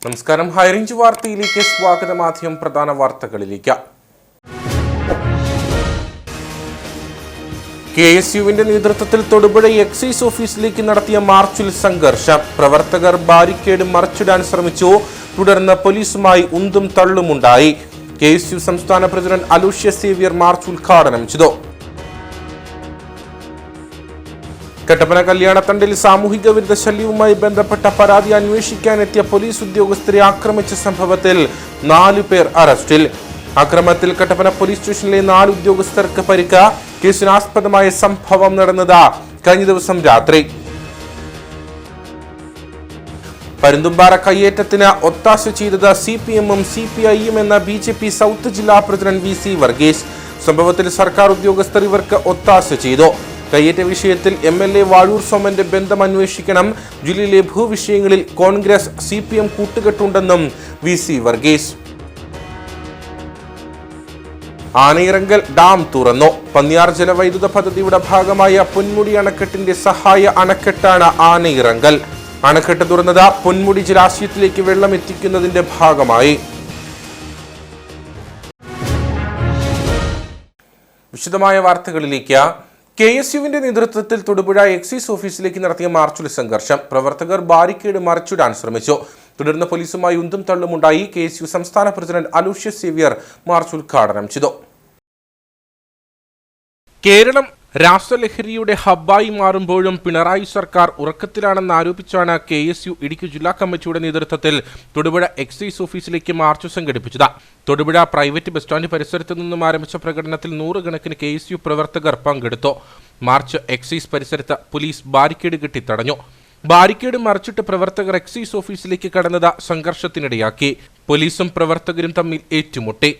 നമസ്കാരം. ഹൈറേഞ്ച് വാർത്തയിലേക്ക് സ്വാഗതം. ആദ്യം പ്രധാന വാർത്തകളിലേക്ക്. KSUവിന്റെ നേതൃത്വത്തിൽ തൊടുപുഴ എക്സൈസ് ഓഫീസിലേക്ക് നടത്തിയ മാർച്ചിൽ സംഘർഷം. പ്രവർത്തകർ ബാരിക്കേഡ് മറിച്ചിടാൻ ശ്രമിച്ചു. തുടർന്ന് പോലീസുമായി ഉന്തും തള്ളുമുണ്ടായി. KSU സംസ്ഥാന പ്രസിഡന്റ് അലൂഷ്യസ് സേവ്യർ മാർച്ച് ഉദ്ഘാടനം ചെയ്തു. കട്ടപ്പന കല്യാണത്തണ്ടിൽ സാമൂഹിക വിരുദ്ധ ശല്യവുമായി ബന്ധപ്പെട്ട പരാതി അന്വേഷിക്കാനെത്തിയ പോലീസ് ഉദ്യോഗസ്ഥരെ ആക്രമിച്ച സംഭവത്തിൽ 4 പേർ അറസ്റ്റിൽ. അക്രമത്തിൽ കട്ടപ്പന പോലീസ് സ്റ്റേഷനിലെ 4 ഉദ്യോഗസ്ഥർക്ക് പരിക്ക്. കേസിനാസ്പദമായ സംഭവം നടന്നത് കഴിഞ്ഞ ദിവസം രാത്രി. പരുന്തുംപാറ കയ്യേറ്റത്തിന് ഒത്താശ ചെയ്തത് CPM-ഉം CPI-യും എന്ന BJP സൗത്ത് ജില്ലാ പ്രസിഡന്റ് VC വർഗീസ്. സംഭവത്തിൽ സർക്കാർ ഉദ്യോഗസ്ഥർ ഇവർക്ക് ഒത്താശ ചെയ്തു. കയ്യേറ്റ വിഷയത്തിൽ MLA വാഴൂർ സോമന്റെ ബന്ധം അന്വേഷിക്കണം. ജില്ലയിലെ ഭൂവിഷയങ്ങളിൽ കോൺഗ്രസ് CPM കൂട്ടുകെട്ടുണ്ടെന്നും VC വർഗീസ്. ആനയിറങ്കൽ ഡാം തുറന്നു. പന്നിയാർ ജലവൈദ്യുത പദ്ധതിയുടെ ഭാഗമായ പൊന്മുടി അണക്കെട്ടിന്റെ സഹായ അണക്കെട്ടാണ് ആനയിറങ്കൽ. അണക്കെട്ട് തുറന്നത് പൊന്മുടി ജലാശയത്തിലേക്ക് വെള്ളം എത്തിക്കുന്നതിന്റെ ഭാഗമായി. വിശദമായ വാർത്തകളിലേക്ക്. KSUവിന്റെ നേതൃത്വത്തിൽ തൊടുപുഴ എക്സൈസ് ഓഫീസിലേക്ക് നടത്തിയ മാർച്ചിൽ സംഘർഷം. പ്രവർത്തകർ ബാരിക്കേഡ് മറിച്ചിടാൻ ശ്രമിച്ചു. തുടർന്ന് പോലീസുമായി ഉന്തും തള്ളുമുണ്ടായി. KSU സംസ്ഥാന പ്രസിഡന്റ് അലൂഷ്യസ് സേവ്യർ മാർച്ച് ഉദ്ഘാടനം ചെയ്തു. കേരളം രാസലഹരിയുടെ ഹബ്ബായി മാറുമ്പോഴും പിണറായി സർക്കാർ ഉറക്കത്തിലാണെന്ന് ആരോപിച്ചാണ് KSU ഇടുക്കി ജില്ലാ കമ്മിറ്റിയുടെ നേതൃത്വത്തിൽ തൊടുപുഴ എക്സൈസ് ഓഫീസിലേക്ക് മാർച്ച് സംഘടിപ്പിച്ചത്. തൊടുപുഴ പ്രൈവറ്റ് ബസ് സ്റ്റാൻഡ് പരിസരത്ത് നിന്നും ആരംഭിച്ച പ്രകടനത്തിൽ 100 കണക്കിന് KSU പ്രവർത്തകർ പങ്കെടുത്തു. മാർച്ച് എക്സൈസ് പരിസരത്ത് പോലീസ് ബാരിക്കേഡ് കെട്ടി തടഞ്ഞു. ബാരിക്കേഡ് മറിച്ചിട്ട് പ്രവർത്തകർ എക്സൈസ് ഓഫീസിലേക്ക് കടന്നത് സംഘർഷത്തിനിടയാക്കി. പോലീസും പ്രവർത്തകരും തമ്മിൽ ഏറ്റുമുട്ടി.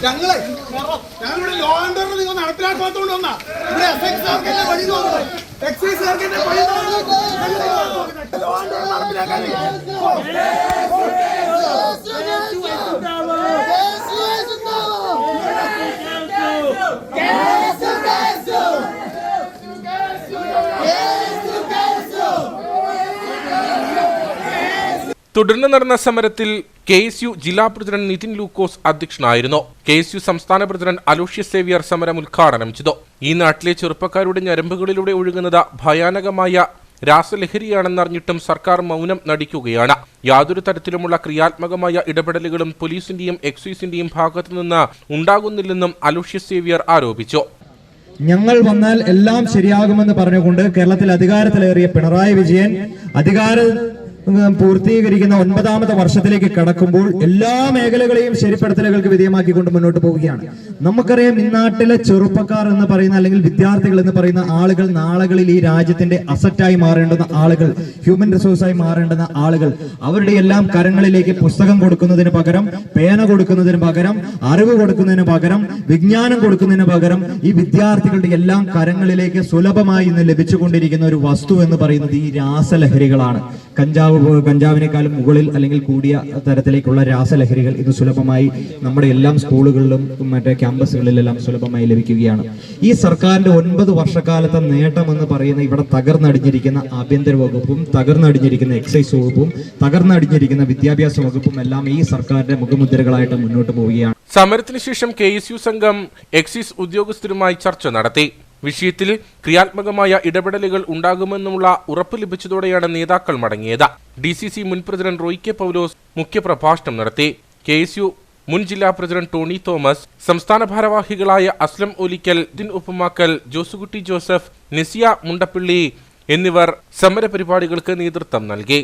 ഞങ്ങളുടെ ലോ ആൻഡ് ഓർഡർ നിങ്ങൾ നടപ്പിലാക്കാത്തോണ്ട് വന്നാ ഇവിടെ എക്സൈസുകാർക്ക് ലോ ആൻഡ് ഓർഡർ നടപ്പിലാക്കാൻ തുടർന്ന് നടന്ന സമരത്തിൽ KSU ജില്ലാ പ്രസിഡന്റ് നിതിൻ ലൂക്കോസ് അധ്യക്ഷനായിരുന്നു. KSU സംസ്ഥാന പ്രസിഡന്റ് അലൂഷ്യസ് സേവ്യർ സമരം ഉദ്ഘാടനം ചെയ്തു. ഈ നാട്ടിലെ ചെറുപ്പക്കാരുടെ ഞരമ്പുകളിലൂടെ ഒഴുകുന്നത് ഭയാനകമായ രാസലഹരിയാണെന്നറിഞ്ഞിട്ടും സർക്കാർ മൗനം നടിക്കുകയാണ്. യാതൊരു തരത്തിലുമുള്ള ക്രിയാത്മകമായ ഇടപെടലുകളും പോലീസിന്റെയും എക്സൈസിന്റെയും ഭാഗത്തുനിന്ന് ഉണ്ടാകുന്നില്ലെന്നും അലൂഷ്യസ് സേവ്യർ ആരോപിച്ചു. ഞങ്ങൾ വന്നാൽ എല്ലാം ശരിയാകുമെന്ന് പറഞ്ഞുകൊണ്ട് കേരളത്തിൽ അധികാരത്തിലേറിയ പിണറായി വിജയൻ പൂർത്തീകരിക്കുന്ന 9ാമത്തെ വർഷത്തിലേക്ക് കടക്കുമ്പോൾ എല്ലാ മേഖലകളെയും ശരിപ്പെടുത്തലുകൾക്ക് വിധേയമാക്കിക്കൊണ്ട് മുന്നോട്ട് പോവുകയാണ്. നമുക്കറിയാം, ഇന്നാട്ടിലെ ചെറുപ്പക്കാർ എന്ന് പറയുന്ന അല്ലെങ്കിൽ വിദ്യാർത്ഥികൾ എന്ന് പറയുന്ന ആളുകൾ നാളുകളിൽ ഈ രാജ്യത്തിന്റെ അസറ്റായി മാറേണ്ടുന്ന ആളുകൾ, ഹ്യൂമൻ റിസോഴ്സായി മാറേണ്ടുന്ന ആളുകൾ, അവരുടെ എല്ലാം കരങ്ങളിലേക്ക് പുസ്തകം കൊടുക്കുന്നതിന് പകരം, പേന കൊടുക്കുന്നതിന് പകരം, അറിവ് കൊടുക്കുന്നതിന് പകരം, വിജ്ഞാനം കൊടുക്കുന്നതിന് പകരം ഈ വിദ്യാർത്ഥികളുടെ എല്ലാം കരങ്ങളിലേക്ക് സുലഭമായി ഇന്ന് ലഭിച്ചുകൊണ്ടിരിക്കുന്ന ഒരു വസ്തു എന്ന് പറയുന്നത് ഈ രാസലഹരികളാണ്. കഞ്ചാവിനേക്കാളും മുകളിൽ അല്ലെങ്കിൽ കൂടിയ തരത്തിലേക്കുള്ള രാസലഹരികൾ ഇന്ന് സുലഭമായി നമ്മുടെ എല്ലാം സ്കൂളുകളിലും മറ്റേ ക്യാമ്പസുകളിലെല്ലാം സുലഭമായി ലഭിക്കുകയാണ്. ഈ സർക്കാരിന്റെ 9 വർഷക്കാലത്തെ നേട്ടം എന്ന് പറയുന്ന ഇവിടെ തകർന്നടിഞ്ഞിരിക്കുന്ന ആഭ്യന്തര വകുപ്പും തകർന്നടിഞ്ഞിരിക്കുന്ന എക്സൈസ് വകുപ്പും തകർന്നടിഞ്ഞിരിക്കുന്ന വിദ്യാഭ്യാസ വകുപ്പും എല്ലാം ഈ സർക്കാരിന്റെ മുഖമുദ്രകളായിട്ട് മുന്നോട്ട് പോവുകയാണ്. സമരത്തിന് ശേഷം KSU സംഘം എക്സൈസ് ഉദ്യോഗസ്ഥരുമായി ചർച്ച നടത്തി. വിഷയത്തിൽ ക്രിയാത്മകമായ ഇടപെടലുകൾ ഉണ്ടാകുമെന്നുള്ള ഉറപ്പ് ലഭിച്ചതോടെയാണ് നേതാക്കൾ മടങ്ങിയത്. DCC മുൻ പ്രസിഡന്റ് റോയ് കെ പൗലോസ് മുഖ്യപ്രഭാഷണം നടത്തി. KSU മുൻ ജില്ലാ പ്രസിഡന്റ് ടോണി തോമസ്, സംസ്ഥാന ഭാരവാഹികളായ അസ്ലം ഒലിക്കൽ, ദിൻ ഉപ്പുമാക്കൽ, ജോസുകുട്ടി ജോസഫ്, നിസിയ മുണ്ടപ്പള്ളി എന്നിവർ സമരപരിപാടികൾക്ക് നേതൃത്വം നൽകി.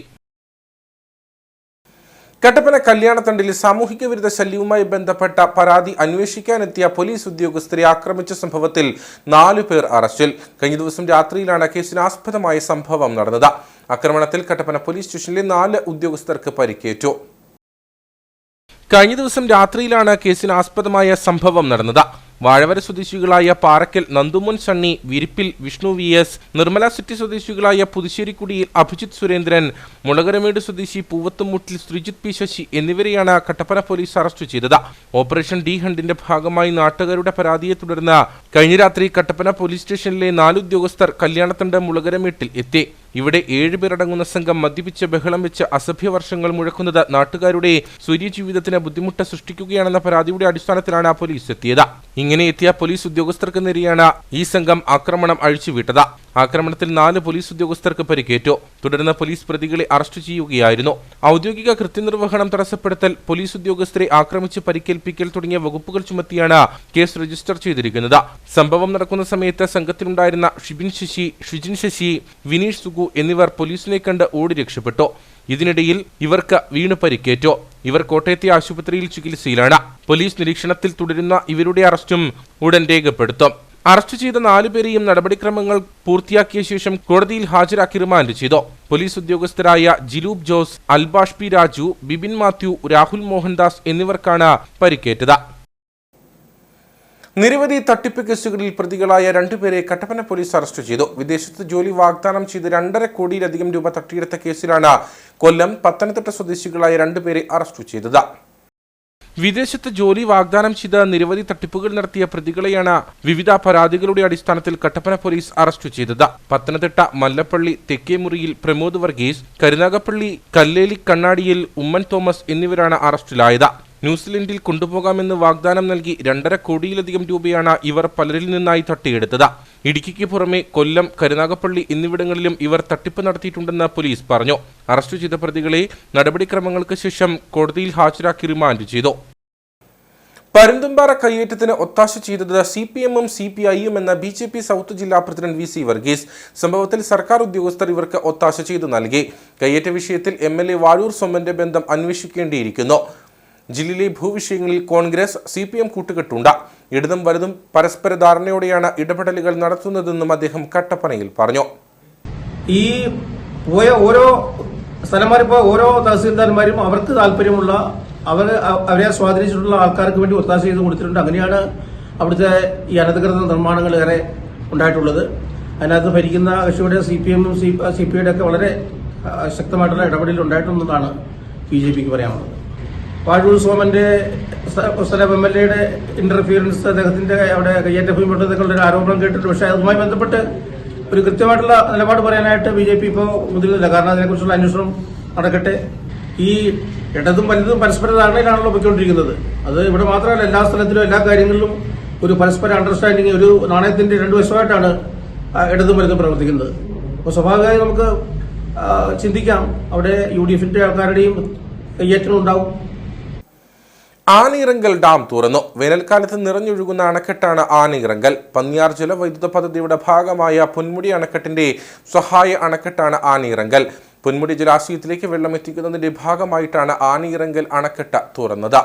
കട്ടപ്പന കല്യാണത്തണ്ടിൽ സാമൂഹിക വിരുദ്ധ ശല്യവുമായി ബന്ധപ്പെട്ട പരാതി അന്വേഷിക്കാനെത്തിയ പോലീസ് ഉദ്യോഗസ്ഥരെ ആക്രമിച്ച സംഭവത്തിൽ 4 പേർ അറസ്റ്റിൽ. കഴിഞ്ഞ ദിവസം രാത്രിയിലാണ് കേസിനാസ്പദമായ സംഭവം നടന്നത്. ആക്രമണത്തിൽ കട്ടപ്പന പോലീസ് സ്റ്റേഷനിലെ 4 ഉദ്യോഗസ്ഥർക്ക് പരിക്കേറ്റു. കഴിഞ്ഞ ദിവസം രാത്രിയിലാണ് കേസിനാസ്പദമായ സംഭവം നടന്നത്. വാഴവര സ്വദേശികളായ പാറക്കൽ നന്ദുമോൻ സണ്ണി, വിരിപ്പിൽ വിഷ്ണു VS, നിർമ്മല സിറ്റി സ്വദേശികളായ പുതുശ്ശേരിക്കുടിയിൽ അഭിജിത്ത് സുരേന്ദ്രൻ, മുളകരമേട് സ്വദേശി പൂവത്തുമുട്ടിൽ ശ്രീജിത്ത് P. ശശി എന്നിവരെയാണ് കട്ടപ്പന പോലീസ് അറസ്റ്റ് ചെയ്തത്. ഓപ്പറേഷൻ ഡി ഹണ്ടിന്റെ ഭാഗമായി നാട്ടുകാരുടെ പരാതിയെ തുടർന്ന് കഴിഞ്ഞ രാത്രി കട്ടപ്പന പോലീസ് സ്റ്റേഷനിലെ 4 ഉദ്യോഗസ്ഥർ കല്യാണത്തണ്ട് മുളകരമേട്ടിൽ എത്തി. ഇവിടെ 7 പേരടങ്ങുന്ന സംഘം മദ്യപിച്ച് ബഹളം വെച്ച് അസഭ്യവർഷങ്ങൾ മുഴക്കുന്നത് നാട്ടുകാരുടെ സ്വൈര്യജീവിതത്തിന് ബുദ്ധിമുട്ട് സൃഷ്ടിക്കുകയാണെന്ന പരാതിയുടെ അടിസ്ഥാനത്തിലാണ് പോലീസ് എത്തിയത്. ഇങ്ങനെ എത്തിയ പോലീസ് ഉദ്യോഗസ്ഥർക്ക് നേരെയാണ് ഈ സംഘം ആക്രമണം അഴിച്ചുവിട്ടത്. ആക്രമണത്തിൽ 4 പോലീസ് ഉദ്യോഗസ്ഥർക്ക് പരിക്കേറ്റു. തുടർന്ന് പോലീസ് പ്രതികളെ അറസ്റ്റ് ചെയ്യുകയായിരുന്നു. ഔദ്യോഗിക കൃത്യനിർവഹണം തടസ്സപ്പെടുത്തൽ, പോലീസ് ഉദ്യോഗസ്ഥരെ ആക്രമിച്ച് പരിക്കേൽപ്പിക്കൽ തുടങ്ങിയ വകുപ്പുകൾ ചുമത്തിയാണ് കേസ് രജിസ്റ്റർ ചെയ്തിരിക്കുന്നത്. സംഭവം നടക്കുന്ന സമയത്ത് സംഘത്തിലുണ്ടായിരുന്ന ഷിജിൻ ശശി, വിനീഷ് സുഗു എന്നിവർ പോലീസിനെ കണ്ട് ഓടി രക്ഷപ്പെട്ടു. ഇതിനിടയിൽ ഇവർക്ക് വീണ് പരിക്കേറ്റു. ഇവർ കോട്ടയത്തെ ആശുപത്രിയിൽ ചികിത്സയിലാണ്. പോലീസ് നിരീക്ഷണത്തിൽ തുടരുന്ന ഇവരുടെ അറസ്റ്റും ഉടൻ രേഖപ്പെടുത്തും. അറസ്റ്റ് ചെയ്ത 4 പേരെയും നടപടിക്രമങ്ങൾ പൂർത്തിയാക്കിയ ശേഷം കോടതിയിൽ ഹാജരാക്കി റിമാൻഡ് ചെയ്തു. പോലീസ് ഉദ്യോഗസ്ഥരായ ജിലൂബ് ജോസ്, അൽബാഷ് P. രാജു, ബിബിൻ മാത്യു, രാഹുൽ മോഹൻദാസ് എന്നിവർക്കാണ് പരിക്കേറ്റത്. നിരവധി തട്ടിപ്പ് കേസുകളിൽ പ്രതികളായ 2 പേരെ കട്ടപ്പന പോലീസ് അറസ്റ്റ് ചെയ്തു. വിദേശത്ത് ജോലി വാഗ്ദാനം ചെയ്ത് 2.5 കോടിയിലധികം രൂപ തട്ടിയെടുത്ത കേസിലാണ് കൊല്ലം, പത്തനംതിട്ട സ്വദേശികളായ 2 പേരെ അറസ്റ്റ് ചെയ്തത്. വിദേശത്ത് ജോലി വാഗ്ദാനം ചെയ്ത് നിരവധി തട്ടിപ്പുകൾ നടത്തിയ പ്രതികളെയാണ് വിവിധ പരാതികളുടെ അടിസ്ഥാനത്തിൽ കട്ടപ്പന പോലീസ് അറസ്റ്റ് ചെയ്തത്. പത്തനംതിട്ട മല്ലപ്പള്ളി തെക്കേമുറിയിൽ പ്രമോദ് വർഗീസ്, കരുനാഗപ്പള്ളി കല്ലേലി കണ്ണാടിയിൽ ഉമ്മൻ തോമസ് എന്നിവരാണ് അറസ്റ്റിലായത്. ന്യൂസിലൻഡിൽ കൊണ്ടുപോകാമെന്ന് വാഗ്ദാനം നൽകി 2.5 കോടിയിലധികം രൂപയാണ് ഇവർ പലരിൽ നിന്നായി തട്ടിയെടുത്തത്. ഇടുക്കിക്ക് പുറമെ കൊല്ലം, കരുനാഗപ്പള്ളി എന്നിവിടങ്ങളിലും ഇവർ തട്ടിപ്പ് നടത്തിയിട്ടുണ്ടെന്ന് പോലീസ് പറഞ്ഞു. അറസ്റ്റ് ചെയ്ത പ്രതികളെ നടപടിക്രമങ്ങൾക്ക് ശേഷം കോടതിയിൽ ഹാജരാക്കി റിമാൻഡ് ചെയ്തു. പരുന്തുംപാറ കയ്യേറ്റത്തിന് ഒത്താശ ചെയ്തത് CPM-ഉം CPI-യും എന്ന BJP സൗത്ത് ജില്ലാ പ്രസിഡന്റ് VC വർഗീസ്. സംഭവത്തിൽ സർക്കാർ ഉദ്യോഗസ്ഥർ ഇവർക്ക് ഒത്താശ ചെയ്തു നൽകി. കയ്യേറ്റ വിഷയത്തിൽ MLA വാഴൂർ സോമന്റെ ബന്ധം അന്വേഷിക്കേണ്ടിയിരിക്കുന്നു. ജില്ലയിലെ ഭൂവിഷയങ്ങളിൽ കോൺഗ്രസ് CPM കൂട്ടുകെട്ടുണ്ട്. ഇടതും വലതും പരസ്പര ധാരണയോടെയാണ് ഇടപെടലുകൾ നടത്തുന്നതെന്നും അദ്ദേഹം കട്ടപ്പനയിൽ പറഞ്ഞു. ഈ പോയ ഓരോ സ്ഥലമാരിപ്പോ ഓരോ തഹസീൽദാർമാരും അവർക്ക് താല്പര്യമുള്ള അവരെ സ്വാധീനിച്ചിട്ടുള്ള ആൾക്കാർക്ക് വേണ്ടി ഒത്താശ ചെയ്ത് കൊടുത്തിട്ടുണ്ട്. അങ്ങനെയാണ് അവിടുത്തെ ഈ അനധികൃത നിർമ്മാണങ്ങൾ ഏറെ ഉണ്ടായിട്ടുള്ളത്. അതിനകത്ത് ഭരിക്കുന്ന കക്ഷിയുടെ CPM-ഉം CPI-യുടെ ഒക്കെ വളരെ ശക്തമായിട്ടുള്ള ഇടപെടൽ ഉണ്ടായിട്ടുണ്ടെന്നാണ് BJPക്ക് പറയാനുള്ളത്. വാഴൂർ സോമന്റെ സ്ഥലം MLA-യുടെ ഇന്റർഫിയറൻസ്, അദ്ദേഹത്തിന്റെ അവിടെ കയ്യേറ്റ ഭൂമിപ്പെട്ടതൊക്കെ ഒരു ആരോപണം കേട്ടിട്ട്, പക്ഷേ അതുമായി ബന്ധപ്പെട്ട് ഒരു കൃത്യമായിട്ടുള്ള നിലപാട് പറയാനായിട്ട് BJP ഇപ്പോൾ മുതിരുന്നില്ല. കാരണം അതിനെക്കുറിച്ചുള്ള അന്വേഷണം നടക്കട്ടെ. ഈ ഇടതും വലുതും പരസ്പര ധാരണയിലാണല്ലോ പോയിക്കൊണ്ടിരിക്കുന്നത്. അത് ഇവിടെ മാത്രമല്ല, എല്ലാ സ്ഥലത്തിലും എല്ലാ കാര്യങ്ങളിലും ഒരു പരസ്പര അണ്ടർസ്റ്റാൻഡിങ്, ഒരു നാണയത്തിന്റെ 2 വശമായിട്ടാണ് ഇടതും വലുതും പ്രവർത്തിക്കുന്നത്. അപ്പോൾ സ്വാഭാവികമായി നമുക്ക് ചിന്തിക്കാം, അവിടെ UDF-ന്റെ ആൾക്കാരുടെയും കയ്യേറ്റം ഉണ്ടാവും. ആനയിറങ്കൽ ഡാം തുറന്നു. വേനൽക്കാലത്ത് നിറഞ്ഞൊഴുകുന്ന അണക്കെട്ടാണ് ആനയിറങ്കൽ. പന്നിയാർ ജലവൈദ്യുത പദ്ധതിയുടെ ഭാഗമായ പൊന്മുടി അണക്കെട്ടിന്റെ സഹായ അണക്കെട്ടാണ് ആനയിറങ്കൽ. പൊന്മുടി ജലാശയത്തിലേക്ക് വെള്ളം എത്തിക്കുന്നതിന്റെ ഭാഗമായിട്ടാണ് ആനയിറങ്കൽ അണക്കെട്ട് തുറന്നത്.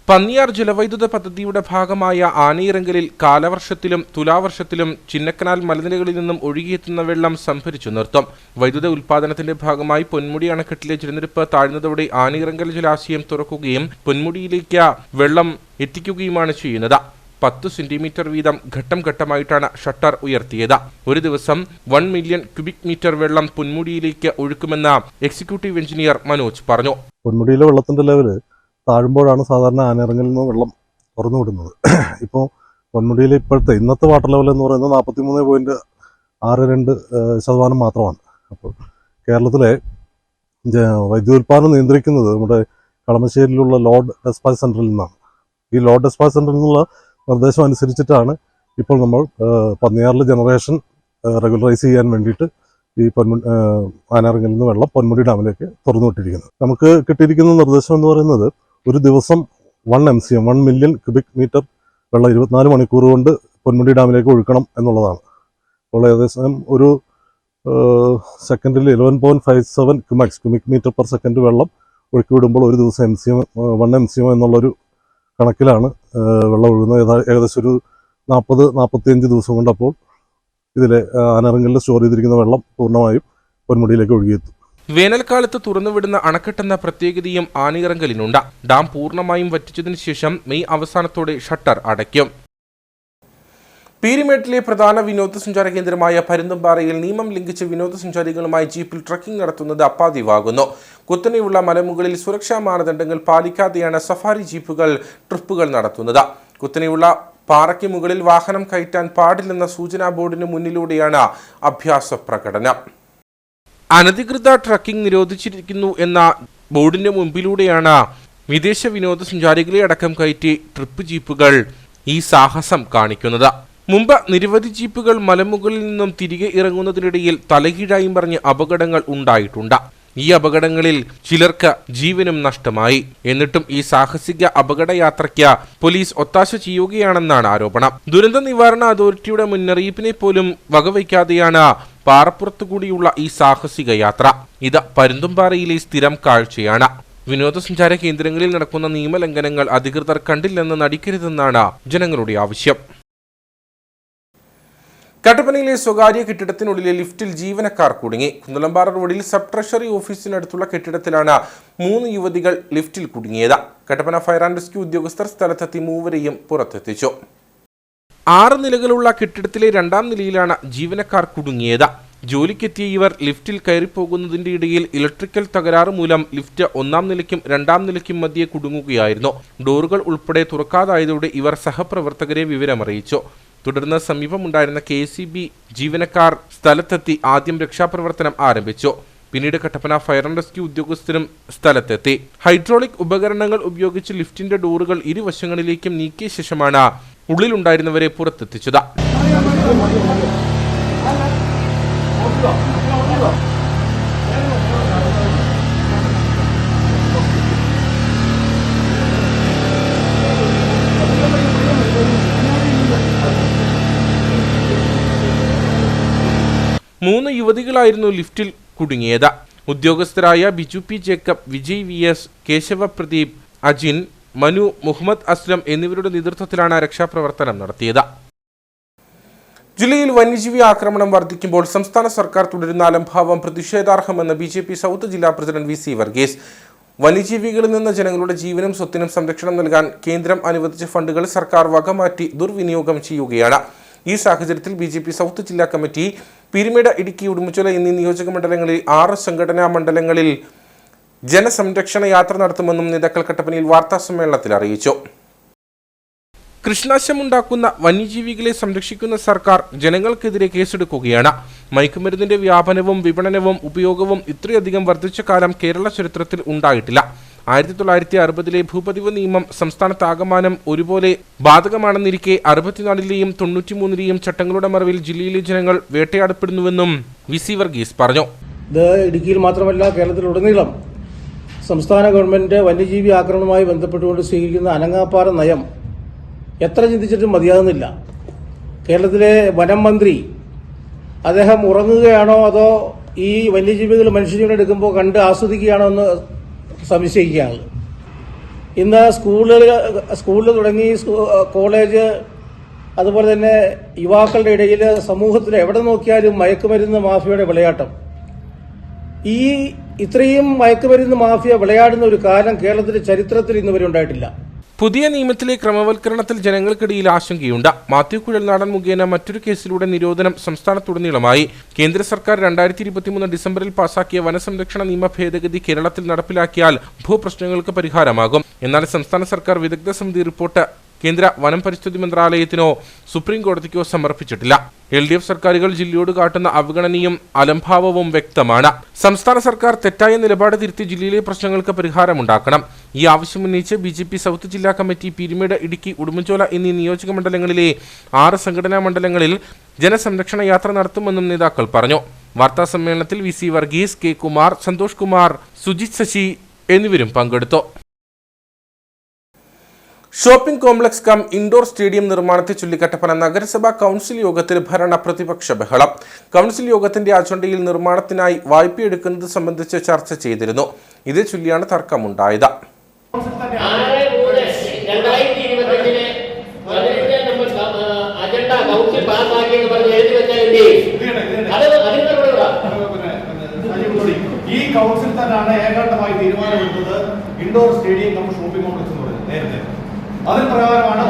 പന്നിയാർ ജലവൈദ്യുത പദ്ധതിയുടെ ഭാഗമായ ആനയിറങ്കലിൽ കാലവർഷത്തിലും തുലാവർഷത്തിലും ചിന്നക്കനാൽ മലനിരകളിൽ നിന്നും ഒഴുകിയെത്തുന്ന വെള്ളം സംഭരിച്ചു നിർത്തും. വൈദ്യുത ഉൽപാദനത്തിന്റെ ഭാഗമായി പൊന്മുടി അണക്കെട്ടിലെ ജലനിരപ്പ് താഴ്ന്നതോടെ ആനയിറങ്കൽ ജലാശയം തുറക്കുകയും പൊന്മുടിയിലേക്ക് വെള്ളം എത്തിക്കുകയുമാണ് ചെയ്യുന്നത്. 10 സെന്റിമീറ്റർ വീതം ഘട്ടം ഘട്ടമായിട്ടാണ് ഷട്ടർ ഉയർത്തിയത്. ഒരു ദിവസം 1 മില്യൺ ക്യൂബിക് മീറ്റർ വെള്ളം പൊന്മുടിയിലേക്ക് ഒഴുക്കുമെന്ന് എക്സിക്യൂട്ടീവ് എഞ്ചിനീയർ മനോജ് പറഞ്ഞു. പൊന്മുടിയിലെ വെള്ളത്തിന്റെ ലെവല് താഴുമ്പോഴാണ് സാധാരണ ആനയിറങ്കലിൽ നിന്ന് വെള്ളം തുറന്നു വിടുന്നത്. ഇപ്പോൾ പൊന്മുടിയിലെ ഇന്നത്തെ വാട്ടർ ലെവൽ എന്ന് പറയുന്നത് 43.62% മാത്രമാണ്. അപ്പോൾ കേരളത്തിലെ വൈദ്യുതോൽപാദനം നിയന്ത്രിക്കുന്നത് നമ്മുടെ കളമശ്ശേരിയിലുള്ള ലോഡ് ഡെസ്പാച്ച് സെന്ററിൽ നിന്നാണ്. ഈ ലോഡ് ഡെസ്പാച്ച് സെന്ററിൽ നിന്നുള്ള നിർദ്ദേശം അനുസരിച്ചിട്ടാണ് ഇപ്പോൾ നമ്മൾ പന്നിയാറിൽ ജനറേഷൻ റെഗുലറൈസ് ചെയ്യാൻ വേണ്ടിയിട്ട് ഈ ആനയിറങ്കലിൽ നിന്ന് വെള്ളം പൊന്മുടി ഡാമിലേക്ക് തുറന്നു വിട്ടിരിക്കുന്നത്. നമുക്ക് കിട്ടിയിരിക്കുന്ന നിർദ്ദേശം എന്ന് പറയുന്നത് ഒരു ദിവസം 1 മില്യൺ ക്യൂബിക് മീറ്റർ വെള്ളം 24 മണിക്കൂർ കൊണ്ട് പൊന്മുടി ഡാമിലേക്ക് ഒഴുക്കണം എന്നുള്ളതാണ്. അപ്പോൾ ഏകദേശം ഒരു സെക്കൻഡിൽ 11.57 ക്യൂബിക് മീറ്റർ പെർ സെക്കൻഡ് വെള്ളം ഒഴുക്കി വിടുമ്പോൾ ഒരു ദിവസം 1 MCM എന്നുള്ളൊരു കണക്കിലാണ് വെള്ളം ഒഴുകുന്നത്. ഏകദേശം ഒരു 40-45 ദിവസം കൊണ്ട് അപ്പോൾ ഇതിലെ ആനയിറങ്കലിൽ സ്റ്റോർ ചെയ്തിരിക്കുന്ന വെള്ളം പൂർണ്ണമായും പൊന്മുടിയിലേക്ക് ഒഴുകിയെത്തും. വേനൽക്കാലത്ത് തുറന്നുവിടുന്ന അണക്കെട്ടെന്ന പ്രത്യേകതയും ആനയിറങ്കലിനുണ്ട്. ഡാം പൂർണ്ണമായും വറ്റിച്ചതിനു ശേഷം മെയ് അവസാനത്തോടെ ഷട്ടർ അടയ്ക്കും. പീരുമേട്ടിലെ പ്രധാന വിനോദസഞ്ചാര കേന്ദ്രമായ പരുന്തുംപാറയിൽ നിയമം ലംഘിച്ച് വിനോദസഞ്ചാരികളുമായി ജീപ്പിൽ ട്രക്കിംഗ് നടത്തുന്നത് അപ്പാതിവാകുന്നു. കുത്തനെയുള്ള മലമുകളിൽ സുരക്ഷാ മാനദണ്ഡങ്ങൾ പാലിക്കാതെയാണ് സഫാരി ജീപ്പുകൾ ട്രിപ്പുകൾ നടത്തുന്നത്. കുത്തനെയുള്ള പാറയ്ക്ക് മുകളിൽ വാഹനം കയറ്റാൻ പാടില്ലെന്ന സൂചനാ ബോർഡിന് മുന്നിലൂടെയാണ് അഭ്യാസ പ്രകടനം. അനധികൃത ട്രക്കിംഗ് നിരോധിച്ചിരിക്കുന്നു എന്ന ബോർഡിന് മുമ്പിലൂടെയാണ് വിദേശ വിനോദസഞ്ചാരികളെ അടക്കം കയറ്റി ട്രിപ്പ് ജീപ്പുകൾ ഈ സാഹസം കാണിക്കുന്നത്. മുമ്പ് നിരവധി ജീപ്പുകൾ മലമുകളിൽ നിന്നും തിരികെ ഇറങ്ങുന്നതിനിടയിൽ തലകീഴായി മറിഞ്ഞ് അപകടങ്ങൾ ഉണ്ടായിട്ടുണ്ട്. ഈ അപകടങ്ങളിൽ ചിലർക്ക് ജീവനും നഷ്ടമായി. എന്നിട്ടും ഈ സാഹസിക അപകടയാത്രയ്ക്ക് പോലീസ് ഒത്താശ ചെയ്യുകയാണെന്നാണ് ആരോപണം. ദുരന്ത നിവാരണ അതോറിറ്റിയുടെ മുന്നറിയിപ്പിനെ പോലും വകവയ്ക്കാതെയാണ് പാറപ്പുറത്തുകൂടിയുള്ള ഈ സാഹസിക യാത്ര. ഇത് പരുന്തുംപാറയിലെ സ്ഥിരം കാഴ്ചയാണ്. വിനോദസഞ്ചാര കേന്ദ്രങ്ങളിൽ നടക്കുന്ന നിയമലംഘനങ്ങൾ അധികൃതർ കണ്ടില്ലെന്ന് നടിക്കരുതെന്നാണ് ജനങ്ങളുടെ ആവശ്യം. കട്ടപ്പനയിലെ സ്വകാര്യ കെട്ടിടത്തിനുള്ളിലെ ലിഫ്റ്റിൽ ജീവനക്കാർ കുടുങ്ങി. കുന്നലമ്പാറ റോഡിൽ സബ് ട്രഷറി ഓഫീസിനടുത്തുള്ള കെട്ടിടത്തിലാണ് 3 യുവതികൾ ലിഫ്റ്റിൽ കുടുങ്ങിയത്. കട്ടപ്പന ഫയർ ആൻഡ് റെസ്ക്യൂ ഉദ്യോഗസ്ഥർ സ്ഥലത്തെത്തി മൂവരെയും പുറത്തെത്തിച്ചു. 6 നിലകളുള്ള കെട്ടിടത്തിലെ 2ാം നിലയിലാണ് ജീവനക്കാർ കുടുങ്ങിയത്. ജോലിക്കെത്തിയ ഇവർ ലിഫ്റ്റിൽ കയറിപ്പോകുന്നതിന്റെ ഇടയിൽ ഇലക്ട്രിക്കൽ തകരാറ് മൂലം ലിഫ്റ്റ് 1ാം നിലയ്ക്കും 2ാം നിലയ്ക്കും മധ്യേ കുടുങ്ങുകയായിരുന്നു. ഡോറുകൾ ഉൾപ്പെടെ തുറക്കാതായതോടെ ഇവർ സഹപ്രവർത്തകരെ വിവരമറിയിച്ചു. തുടർന്ന് സമീപമുണ്ടായിരുന്ന KCB ജീവനക്കാർ സ്ഥലത്തെത്തി ആദ്യം രക്ഷാപ്രവർത്തനം ആരംഭിച്ചു. പിന്നീട് കട്ടപ്പന ഫയർ ആൻഡ് റെസ്ക്യൂ ഉദ്യോഗസ്ഥരും സ്ഥലത്തെത്തി. ഹൈഡ്രോളിക് ഉപകരണങ്ങൾ ഉപയോഗിച്ച് ലിഫ്റ്റിന്റെ ഡോറുകൾ ഇരുവശങ്ങളിലേക്കും നീക്കിയ ശേഷമാണ് ഉള്ളിലുണ്ടായിരുന്നവരെ പുറത്തെത്തിച്ചത്. മൂന്ന് യുവതികളായിരുന്നു ലിഫ്റ്റിൽ കുടുങ്ങിയത്. ഉദ്യോഗസ്ഥരായ ബിജു P. ജേക്കബ്, വിജയ് VS, കേശവ പ്രദീപ്, അജിൻ, മനു, മുഹമ്മദ് അസ്ലം എന്നിവരുടെ നേതൃത്വത്തിലാണ് രക്ഷാപ്രവർത്തനം നടത്തിയത്. ജില്ലയിൽ വന്യജീവി ആക്രമണം വർദ്ധിക്കുമ്പോൾ സംസ്ഥാന സർക്കാർ തുടരുന്ന അലംഭാവം പ്രതിഷേധാർഹമെന്ന് BJP സൗത്ത് ജില്ലാ പ്രസിഡന്റ് VC വർഗീസ്. വന്യജീവികളിൽ നിന്ന് ജനങ്ങളുടെ ജീവനും സ്വത്തിനും സംരക്ഷണം നൽകാൻ കേന്ദ്രം അനുവദിച്ച ഫണ്ടുകൾ സർക്കാർ വകമാറ്റി ദുർവിനിയോഗം ചെയ്യുകയാണ്. ഈ സാഹചര്യത്തിൽ BJP സൗത്ത് ജില്ലാ കമ്മിറ്റി പീരുമേട്, ഇടുക്കി, ഉടുമ്പൻചോല എന്നീ നിയോജക മണ്ഡലങ്ങളിൽ 6 സംഘടനാ മണ്ഡലങ്ങളിൽ ജനസംരക്ഷണ യാത്ര നടത്തുമെന്നും നേതാക്കൾ കട്ടപ്പനയിൽ വാർത്താസമ്മേളനത്തിൽ അറിയിച്ചു. കൃഷ്ണാശമുണ്ടാക്കുന്ന വന്യജീവികളെ സംരക്ഷിക്കുന്ന സർക്കാർ ജനങ്ങൾക്കെതിരെ കേസെടുക്കുകയാണ്. മയക്കുമരുന്നിന്റെ വ്യാപനവും വിപണനവും ഉപയോഗവും ഇത്രയധികം വർദ്ധിച്ച കാലം കേരള ചരിത്രത്തിൽ ഉണ്ടായിട്ടില്ല. 1960 ഭൂപതിവ് നിയമം സംസ്ഥാനത്താകമാനം ഒരുപോലെ ബാധകമാണെന്നിരിക്കെ 64-ലെയും 93-ലെയും ചട്ടങ്ങളുടെ മറവിൽ ജില്ലയിലെ ജനങ്ങൾ വേട്ടയാടപ്പെടുന്നുവെന്നും VC വർഗീസ് പറഞ്ഞു. ഇത് ഇടുക്കിയിൽ മാത്രമല്ല കേരളത്തിലുടനീളം സംസ്ഥാന ഗവൺമെന്റ് വന്യജീവി ആക്രമണവുമായി ബന്ധപ്പെട്ടുകൊണ്ട് സ്വീകരിക്കുന്ന അനങ്ങാപ്പാറ നയം എത്ര ചിന്തിച്ചിട്ടും മതിയാകുന്നില്ല. കേരളത്തിലെ വനം മന്ത്രി അദ്ദേഹം ഉറങ്ങുകയാണോ അതോ ഈ വന്യജീവികൾ മനുഷ്യജീവൻ എടുക്കുമ്പോൾ കണ്ട് ആസ്വദിക്കുകയാണോ എന്ന് സംശയിക്കുകയാണ്. ഇന്ന് സ്കൂളിൽ തുടങ്ങി കോളേജ്, അതുപോലെ തന്നെ യുവാക്കളുടെ ഇടയിൽ സമൂഹത്തിൽ എവിടെ നോക്കിയാലും മയക്കുമരുന്ന് മാഫിയയുടെ വിളയാട്ടം. ഇത്രയും മയക്കുമരുന്ന് മാഫിയ വിളയാടുന്ന ഒരു കാലം കേരളത്തിന്റെ ചരിത്രത്തിൽ ഇന്ന് വരെ ഉണ്ടായിട്ടില്ല. പുതിയ നിയമത്തിലെ ക്രമവൽക്കരണത്തിൽ ജനങ്ങൾക്കിടയിൽ ആശങ്കയുണ്ട്. മാത്യു കുഴൽനാടൻ മുഖേന മറ്റൊരു കേസിലൂടെ നിരോധനം സംസ്ഥാനത്തുടനീളമായി. കേന്ദ്ര സർക്കാർ 2023 ഡിസംബറിൽ പാസാക്കിയ വനസംരക്ഷണ നിയമ ഭേദഗതി കേരളത്തിൽ നടപ്പിലാക്കിയാൽ ഭൂപ്രശ്നങ്ങൾക്ക് പരിഹാരമാകും. എന്നാൽ സംസ്ഥാന സർക്കാർ വിദഗ്ധ സമിതി റിപ്പോർട്ട് കേന്ദ്ര വനം പരിസ്ഥിതി മന്ത്രാലയത്തിനോ സുപ്രീം കോടതിക്കോ സമർപ്പിച്ചിട്ടില്ല. LDF സർക്കാരുകൾ ജില്ലയോട് കാട്ടുന്ന അവഗണനയും അലംഭാവവും വ്യക്തമാണ്. സംസ്ഥാന സർക്കാർ തെറ്റായ നിലപാട് തിരുത്തി ജില്ലയിലെ പ്രശ്നങ്ങൾക്ക് പരിഹാരമുണ്ടാക്കണം. ഈ ആവശ്യമുന്നയിച്ച് BJP സൗത്ത് ജില്ലാ കമ്മിറ്റി പീരുമേട്, ഇടുക്കി, ഉടുമ്പൻചോല എന്നീ നിയോജക മണ്ഡലങ്ങളിലെ 6 സംഘടനാ മണ്ഡലങ്ങളിൽ ജനസംരക്ഷണ യാത്ര നടത്തുമെന്നും നേതാക്കൾ പറഞ്ഞു. വാർത്താ സമ്മേളനത്തിൽ VC വർഗീസ്, K. കുമാർ, സന്തോഷ് കുമാർ, സുജിത് ശശി എന്നിവരും പങ്കെടുത്തു. Shopping complex cum indoor stadium നിർമ്മാണത്തെ ചൊല്ലി കട്ടപ്പന നഗരസഭാ കൗൺസിൽ യോഗത്തിൽ ഭരണ പ്രതിപക്ഷ ബഹളം. കൗൺസിൽ യോഗത്തിന്റെ അജണ്ടയിൽ നിർമ്മാണത്തിനായി വായ്പയെടുക്കുന്നത് സംബന്ധിച്ച് ചർച്ച ചെയ്തിരുന്നു. ഇതേ ചൊല്ലിയാണ് തർക്കമുണ്ടായത്. ഈ indoor stadium cum shopping complex എന്ന് പറയുന്നത് നേരത്തെ. അതിന് പ്രകാരമാണ്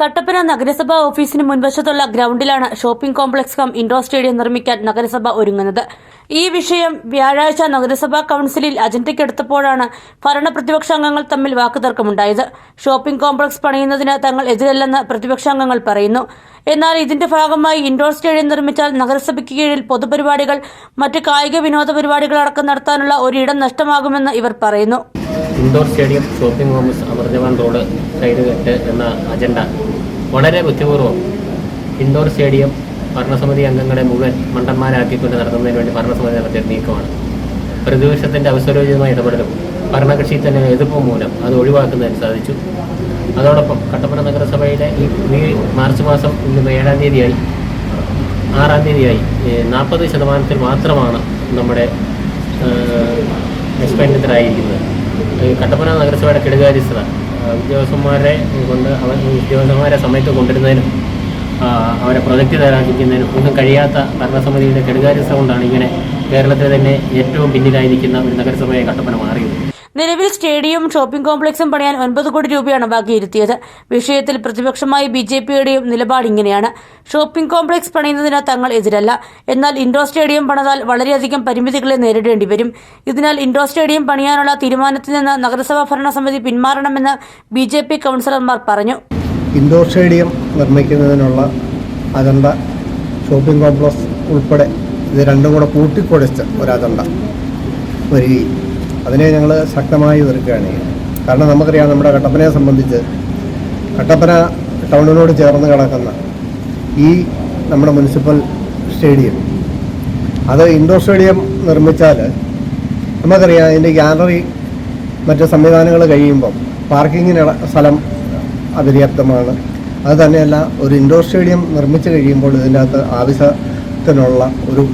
കട്ടപ്പന നഗരസഭാ ഓഫീസിന് മുൻവശത്തുള്ള ഗ്രൗണ്ടിലാണ് shopping complex cum indoor stadium നിർമ്മിക്കാൻ നഗരസഭ ഒരുങ്ങുന്നത്. ഈ വിഷയം വ്യാഴാഴ്ച നഗരസഭാ കൌൺസിലിൽ അജണ്ടയ്ക്കെടുത്തപ്പോഴാണ് ഭരണ പ്രതിപക്ഷാംഗങ്ങൾ തമ്മിൽ വാക്കുതർക്കമുണ്ടായത്. ഷോപ്പിംഗ് കോംപ്ലക്സ് പണിയുന്നതിന് തങ്ങൾ എതിരല്ലെന്ന് പ്രതിപക്ഷാംഗങ്ങൾ പറയുന്നു. എന്നാൽ ഇതിന്റെ ഭാഗമായി ഇൻഡോർ സ്റ്റേഡിയം നിർമ്മിച്ചാൽ നഗരസഭയ്ക്ക് കീഴിൽ പൊതുപരിപാടികൾ, മറ്റ് കായിക വിനോദ പരിപാടികളടക്കം നടത്താനുള്ള ഒരിടം നഷ്ടമാകുമെന്ന് ഇവർ പറയുന്നു. Indoor stadium, shopping complex, Amrithavan road side കെട്ട് എന്ന അജണ്ട വളരെ ബുദ്ധിപൂർവ്വം ഇൻഡോർ സ്റ്റേഡിയം ഭരണസമിതി അംഗങ്ങളെ മുഴുവൻ മണ്ടന്മാരാക്കിക്കൊണ്ട് നടത്തുന്നതിന് വേണ്ടി ഭരണസമിതി നടത്തിയ നീക്കമാണ്. പ്രതിപക്ഷത്തിൻ്റെ അവസരോചിതമായ ഇടപെടലും ഭരണകക്ഷി തന്നെ എതിർപ്പ് മൂലം അത് ഒഴിവാക്കുന്നതിന് സാധിച്ചു. അതോടൊപ്പം കട്ടപ്പന നഗരസഭയിലെ ഈ മാർച്ച് മാസം ഇന്ന് 7-ാം തീയതിയായി 6-ാം തീയതിയായി 40% മാത്രമാണ് നമ്മുടെ എക്സ്പെൻഡിച്ചറായിരിക്കുന്നത്. കട്ടപ്പന നഗരസഭയുടെ കെടുകാര്യസ്ഥത ഉദ്യോഗസ്ഥന്മാരെ കൊണ്ട് ഉദ്യോഗസ്ഥന്മാരെ സമയത്ത് കൊണ്ടുവരുന്നതിനും അവരെ പ്രൊജക്റ്റ് തയ്യാറാക്കുന്നതിനും ഒന്നും കഴിയാത്ത ഭരണസമിതിയുടെ കെടുകാര്യസ്ഥത കൊണ്ടാണ് ഇങ്ങനെ കേരളത്തിലെ തന്നെ ഏറ്റവും പിന്നിലായിരിക്കുന്ന ഒരു നഗരസഭയെ കട്ടപ്പന മാറിയത്. നിലവിൽ സ്റ്റേഡിയവും ഷോപ്പിംഗ് കോംപ്ലക്സും പണിയാൻ 9 കോടി രൂപയാണ് വകയിരുത്തിയത്. വിഷയത്തിൽ പ്രതിപക്ഷമായി BJPയുടെയും നിലപാട് ഇങ്ങനെയാണ്. ഷോപ്പിംഗ് കോംപ്ലക്സ് പണിയുന്നതിന് തങ്ങൾ എതിരല്ല. എന്നാൽ ഇൻഡോർ സ്റ്റേഡിയം പണിതാൽ വളരെയധികം പരിമിതികളെ നേരിടേണ്ടി വരും. ഇതിനാൽ ഇൻഡോർ സ്റ്റേഡിയം പണിയാനുള്ള തീരുമാനത്തിൽ നിന്ന് നഗരസഭാ ഭരണസമിതി പിന്മാറണമെന്ന് BJP കൗൺസിലർമാർ പറഞ്ഞു. ഇൻഡോർ സ്റ്റേഡിയം നിർമ്മിക്കുന്നതിനുള്ള അജണ്ട, ഷോപ്പിംഗ് കോംപ്ലക്സ് ഉൾപ്പെടെ ഇത് രണ്ടും കൂടെ കൂട്ടിക്കുഴച്ച ഒരു അജണ്ട വരികയും അതിനെ ഞങ്ങൾ ശക്തമായി എതിർക്കുകയാണ്. കാരണം നമുക്കറിയാം, നമ്മുടെ കട്ടപ്പനയെ സംബന്ധിച്ച് കട്ടപ്പന ടൗണിനോട് ചേർന്ന് കിടക്കുന്ന ഈ നമ്മുടെ മുനിസിപ്പൽ സ്റ്റേഡിയം, അത് ഇൻഡോർ സ്റ്റേഡിയം നിർമ്മിച്ചാൽ നമുക്കറിയാം അതിൻ്റെ ഗാലറി മറ്റ് സംവിധാനങ്ങൾ കഴിയുമ്പം പാർക്കിങ്ങിന് സ്ഥലം അപര്യാപ്തമാണ്. അത് തന്നെയല്ല, ഒരു ഇൻഡോർ സ്റ്റേഡിയം നിർമ്മിച്ച് കഴിയുമ്പോൾ ഇതിൻ്റെ അകത്ത് ആവശ്യത്തിനുള്ള ഒരു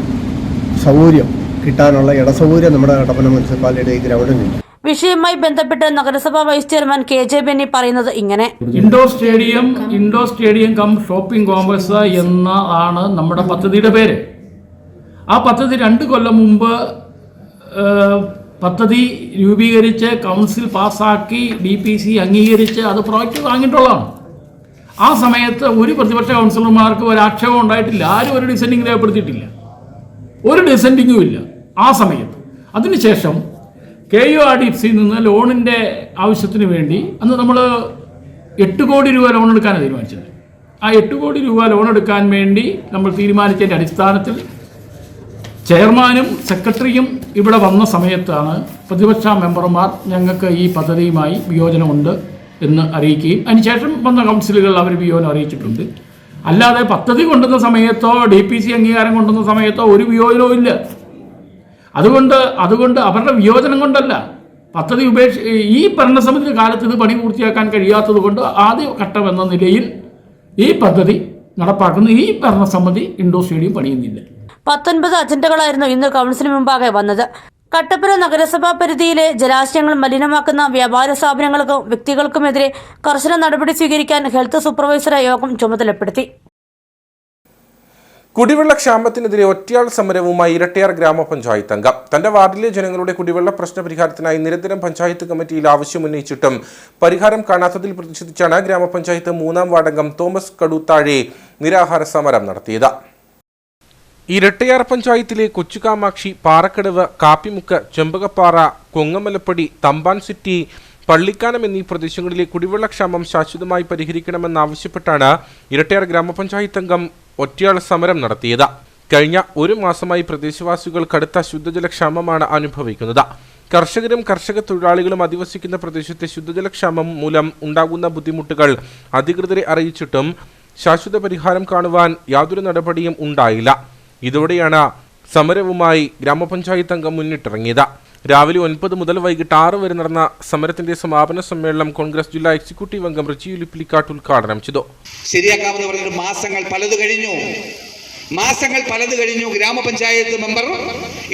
സൗകര്യം കിട്ടാനുള്ള ഇടസൗകര്യം നമ്മുടെ കട്ടപ്പന മുനിസിപ്പാലിറ്റിയുടെ ഈ ഗ്രൗണ്ടിനുണ്ട്. വിഷയവുമായി ബന്ധപ്പെട്ട് നഗരസഭാ വൈസ് ചെയർമാൻ KJ ബെന്നി പറയുന്നത് ഇങ്ങനെ: indoor stadium cum shopping complex എന്നാണ് നമ്മുടെ പദ്ധതിയുടെ പേര്. ആ പദ്ധതി 2 കൊല്ലം മുമ്പ് പദ്ധതി രൂപീകരിച്ച് കൗൺസിൽ പാസ്സാക്കി DPC അംഗീകരിച്ച് അത് പ്രോജക്റ്റ് വാങ്ങിയിട്ടുള്ളതാണ്. ആ സമയത്ത് ഒരു പ്രതിപക്ഷ കൗൺസിലർമാർക്ക് ഒരു ആക്ഷേപം ഉണ്ടായിട്ടില്ല. ആരും ഒരു ഡിസെൻഡിങ് രേഖപ്പെടുത്തിയിട്ടില്ല, ഒരു ഡിസെൻഡിങ്ങും ഇല്ല ആ സമയത്ത്. അതിനുശേഷം KURDFCയിൽ നിന്ന് ലോണിൻ്റെ ആവശ്യത്തിന് വേണ്ടി അന്ന് നമ്മൾ 8 കോടി രൂപ ലോൺ എടുക്കാനാണ് തീരുമാനിച്ചത്. ആ 8 കോടി രൂപ ലോൺ എടുക്കാൻ വേണ്ടി നമ്മൾ തീരുമാനിച്ചതിൻ്റെ അടിസ്ഥാനത്തിൽ ചെയർമാനും സെക്രട്ടറിയും ഇവിടെ വന്ന സമയത്താണ് പ്രതിപക്ഷ മെമ്പർമാർ ഞങ്ങൾക്ക് ഈ പദ്ധതിയുമായി വിയോജനമുണ്ട് എന്ന് അറിയിക്കുകയും അതിനുശേഷം വന്ന കൗൺസിലുകൾ അവർ വിയോജനം അറിയിച്ചിട്ടുണ്ട്. അല്ലാതെ പദ്ധതി കൊണ്ടുവന്ന സമയത്തോ DPC അംഗീകാരം കൊണ്ടുവന്ന സമയത്തോ ഒരു വിയോജനവും ഇല്ല. അതുകൊണ്ട് അവരുടെ വിയോജനം കൊണ്ടല്ല, പദ്ധതി ഈ ഭരണസമിതി കാലത്ത് ഇത് പണി പൂർത്തിയാക്കാൻ കഴിയാത്തത് കൊണ്ട് ആദ്യ ഘട്ടം എന്ന നിലയിൽ ഈ പദ്ധതി നടപ്പാക്കുന്ന ഈ ഭരണസമിതി ഇൻഡോർ സ്റ്റേഡിയം പണിയുന്നില്ല. 19 അജണ്ടകളായിരുന്നു ഇന്ന് കൗൺസിലിന് മുമ്പാകെ വന്നത്. കട്ടപ്പന നഗരസഭാ പരിധിയിലെ ജലാശയങ്ങൾ മലിനമാക്കുന്ന വ്യാപാര സ്ഥാപനങ്ങൾക്കും വ്യക്തികൾക്കുമെതിരെ കർശന നടപടി സ്വീകരിക്കാൻ ഹെൽത്ത് സൂപ്പർവൈസറെ യോഗം ചുമതലപ്പെടുത്തി. കുടിവെള്ള ക്ഷാമത്തിനെതിരെ ഒറ്റയാൾ സമരവുമായി ഇരട്ടയാർ ഗ്രാമപഞ്ചായത്ത് അംഗം. തന്റെ വാർഡിലെ ജനങ്ങളുടെ കുടിവെള്ള പ്രശ്ന പരിഹാരത്തിനായി നിരന്തരം പഞ്ചായത്ത് കമ്മിറ്റിയിൽ ആവശ്യമുന്നയിച്ചിട്ടും പരിഹാരം കാണാത്തതിൽ പ്രതിഷേധിച്ചാണ് ഗ്രാമപഞ്ചായത്ത് 3-ാം വാർഡംഗം തോമസ് കടുത്താഴെ നിരാഹാര സമരം നടത്തിയത്. ഇരട്ടയാർ പഞ്ചായത്തിലെ കൊച്ചുകാമാക്ഷി, പാറക്കടവ്, കാപ്പിമുക്ക്, ചെമ്പകപ്പാറ, കൊങ്ങമലപ്പടി, തമ്പാൻ സിറ്റി, പള്ളിക്കാനം എന്നീ പ്രദേശങ്ങളിലെ കുടിവെള്ളക്ഷാമം ശാശ്വതമായി പരിഹരിക്കണമെന്നാവശ്യപ്പെട്ടാണ് ഇരട്ടയാർ ഗ്രാമപഞ്ചായത്ത് അംഗം ഒറ്റയാൾ സമരം നടത്തിയത്. കഴിഞ്ഞ 1 മാസമായി പ്രദേശവാസികൾ കടുത്ത ശുദ്ധജലക്ഷാമമാണ് അനുഭവിക്കുന്നത്. കർഷകരും കർഷക തൊഴിലാളികളും അധിവസിക്കുന്ന പ്രദേശത്തെ ശുദ്ധജലക്ഷാമം മൂലം ഉണ്ടാകുന്ന ബുദ്ധിമുട്ടുകൾ അധികൃതരെ അറിയിച്ചിട്ടും ശാശ്വത പരിഹാരം കാണുവാൻ യാതൊരു നടപടിയും ഉണ്ടായില്ല. ഇതോടെയാണ് സമരവുമായി ഗ്രാമപഞ്ചായത്ത് അംഗം മുന്നിട്ടിറങ്ങിയത്. രാവിലെ 9 മുതൽ വൈകിട്ട് 6 വരെ നടന്ന സമരത്തിന്റെ സമാപന സമ്മേളനം കോൺഗ്രസ് ജില്ലാ എക്സിക്യൂട്ടീവ് അംഗം റിജി ഉലിപ്പിലിക്കാട്ട് ഉദ്ഘാടനം ചെയ്തു. ശരിയാക്കാമെന്ന് പറഞ്ഞിട്ട് മാസങ്ങൾ പലത് കഴിഞ്ഞു. ഗ്രാമപഞ്ചായത്ത് മെമ്പർ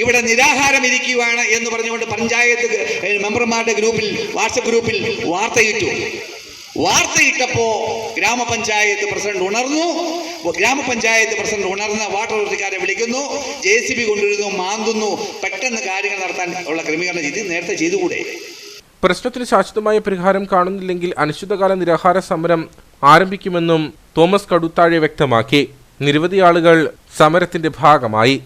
ഇവിടെ നിരാഹാരം ഇരിക്കുകയാണ് എന്ന് പറഞ്ഞുകൊണ്ട് പഞ്ചായത്ത് മെമ്പർമാരുടെ വാട്സപ്പ് ഗ്രൂപ്പിൽ വാർത്തയിട്ടപ്പോ ഗ്രാമപഞ്ചായത്ത് പ്രസിഡന്റ് ഉണർന്ന് വാട്ടർ അതോറിറ്റിക്കാരെ വിളിക്കുന്നു, JCB കൊണ്ടുവരുന്നു, മാന്തുന്നു, പെട്ടെന്ന് കാര്യങ്ങൾ നടത്താൻ ഉള്ള ക്രമീകരണം നേരത്തെ ചെയ്തുകൂടെ? പ്രശ്നത്തിന് ശാശ്വതമായ പരിഹാരം കാണുന്നില്ലെങ്കിൽ അനിശ്ചിതകാല നിരാഹാര സമരം ആരംഭിക്കുമെന്നും തോമസ് കടുത്താഴെ വ്യക്തമാക്കി. നിരവധി ആളുകൾ സമരത്തിന്റെ ഭാഗമായി.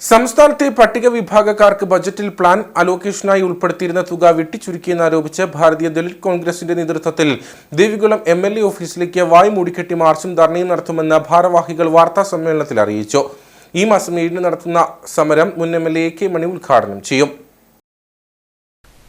സംസ്ഥാനത്തെ പട്ടിക വിഭാഗക്കാർക്ക് ബജറ്റിൽ പ്ലാൻ അലോക്കേഷനായി ഉൾപ്പെടുത്തിയിരുന്ന തുക വെട്ടിച്ചുരുക്കിയെന്നാരോപിച്ച് ഭാരതീയ ദളിത് കോൺഗ്രസിന്റെ നേതൃത്വത്തിൽ ദേവികുളം MLA ഓഫീസിലേക്ക് വായ് മൂടിക്കെട്ടി മാർച്ചും ധർണയും നടത്തുമെന്ന് ഭാരവാഹികൾ വാർത്താ സമ്മേളനത്തിൽ അറിയിച്ചു. ഈ മാസം 7 നടത്തുന്ന സമരം മുൻ MLA AK മണി ഉദ്ഘാടനം ചെയ്യും.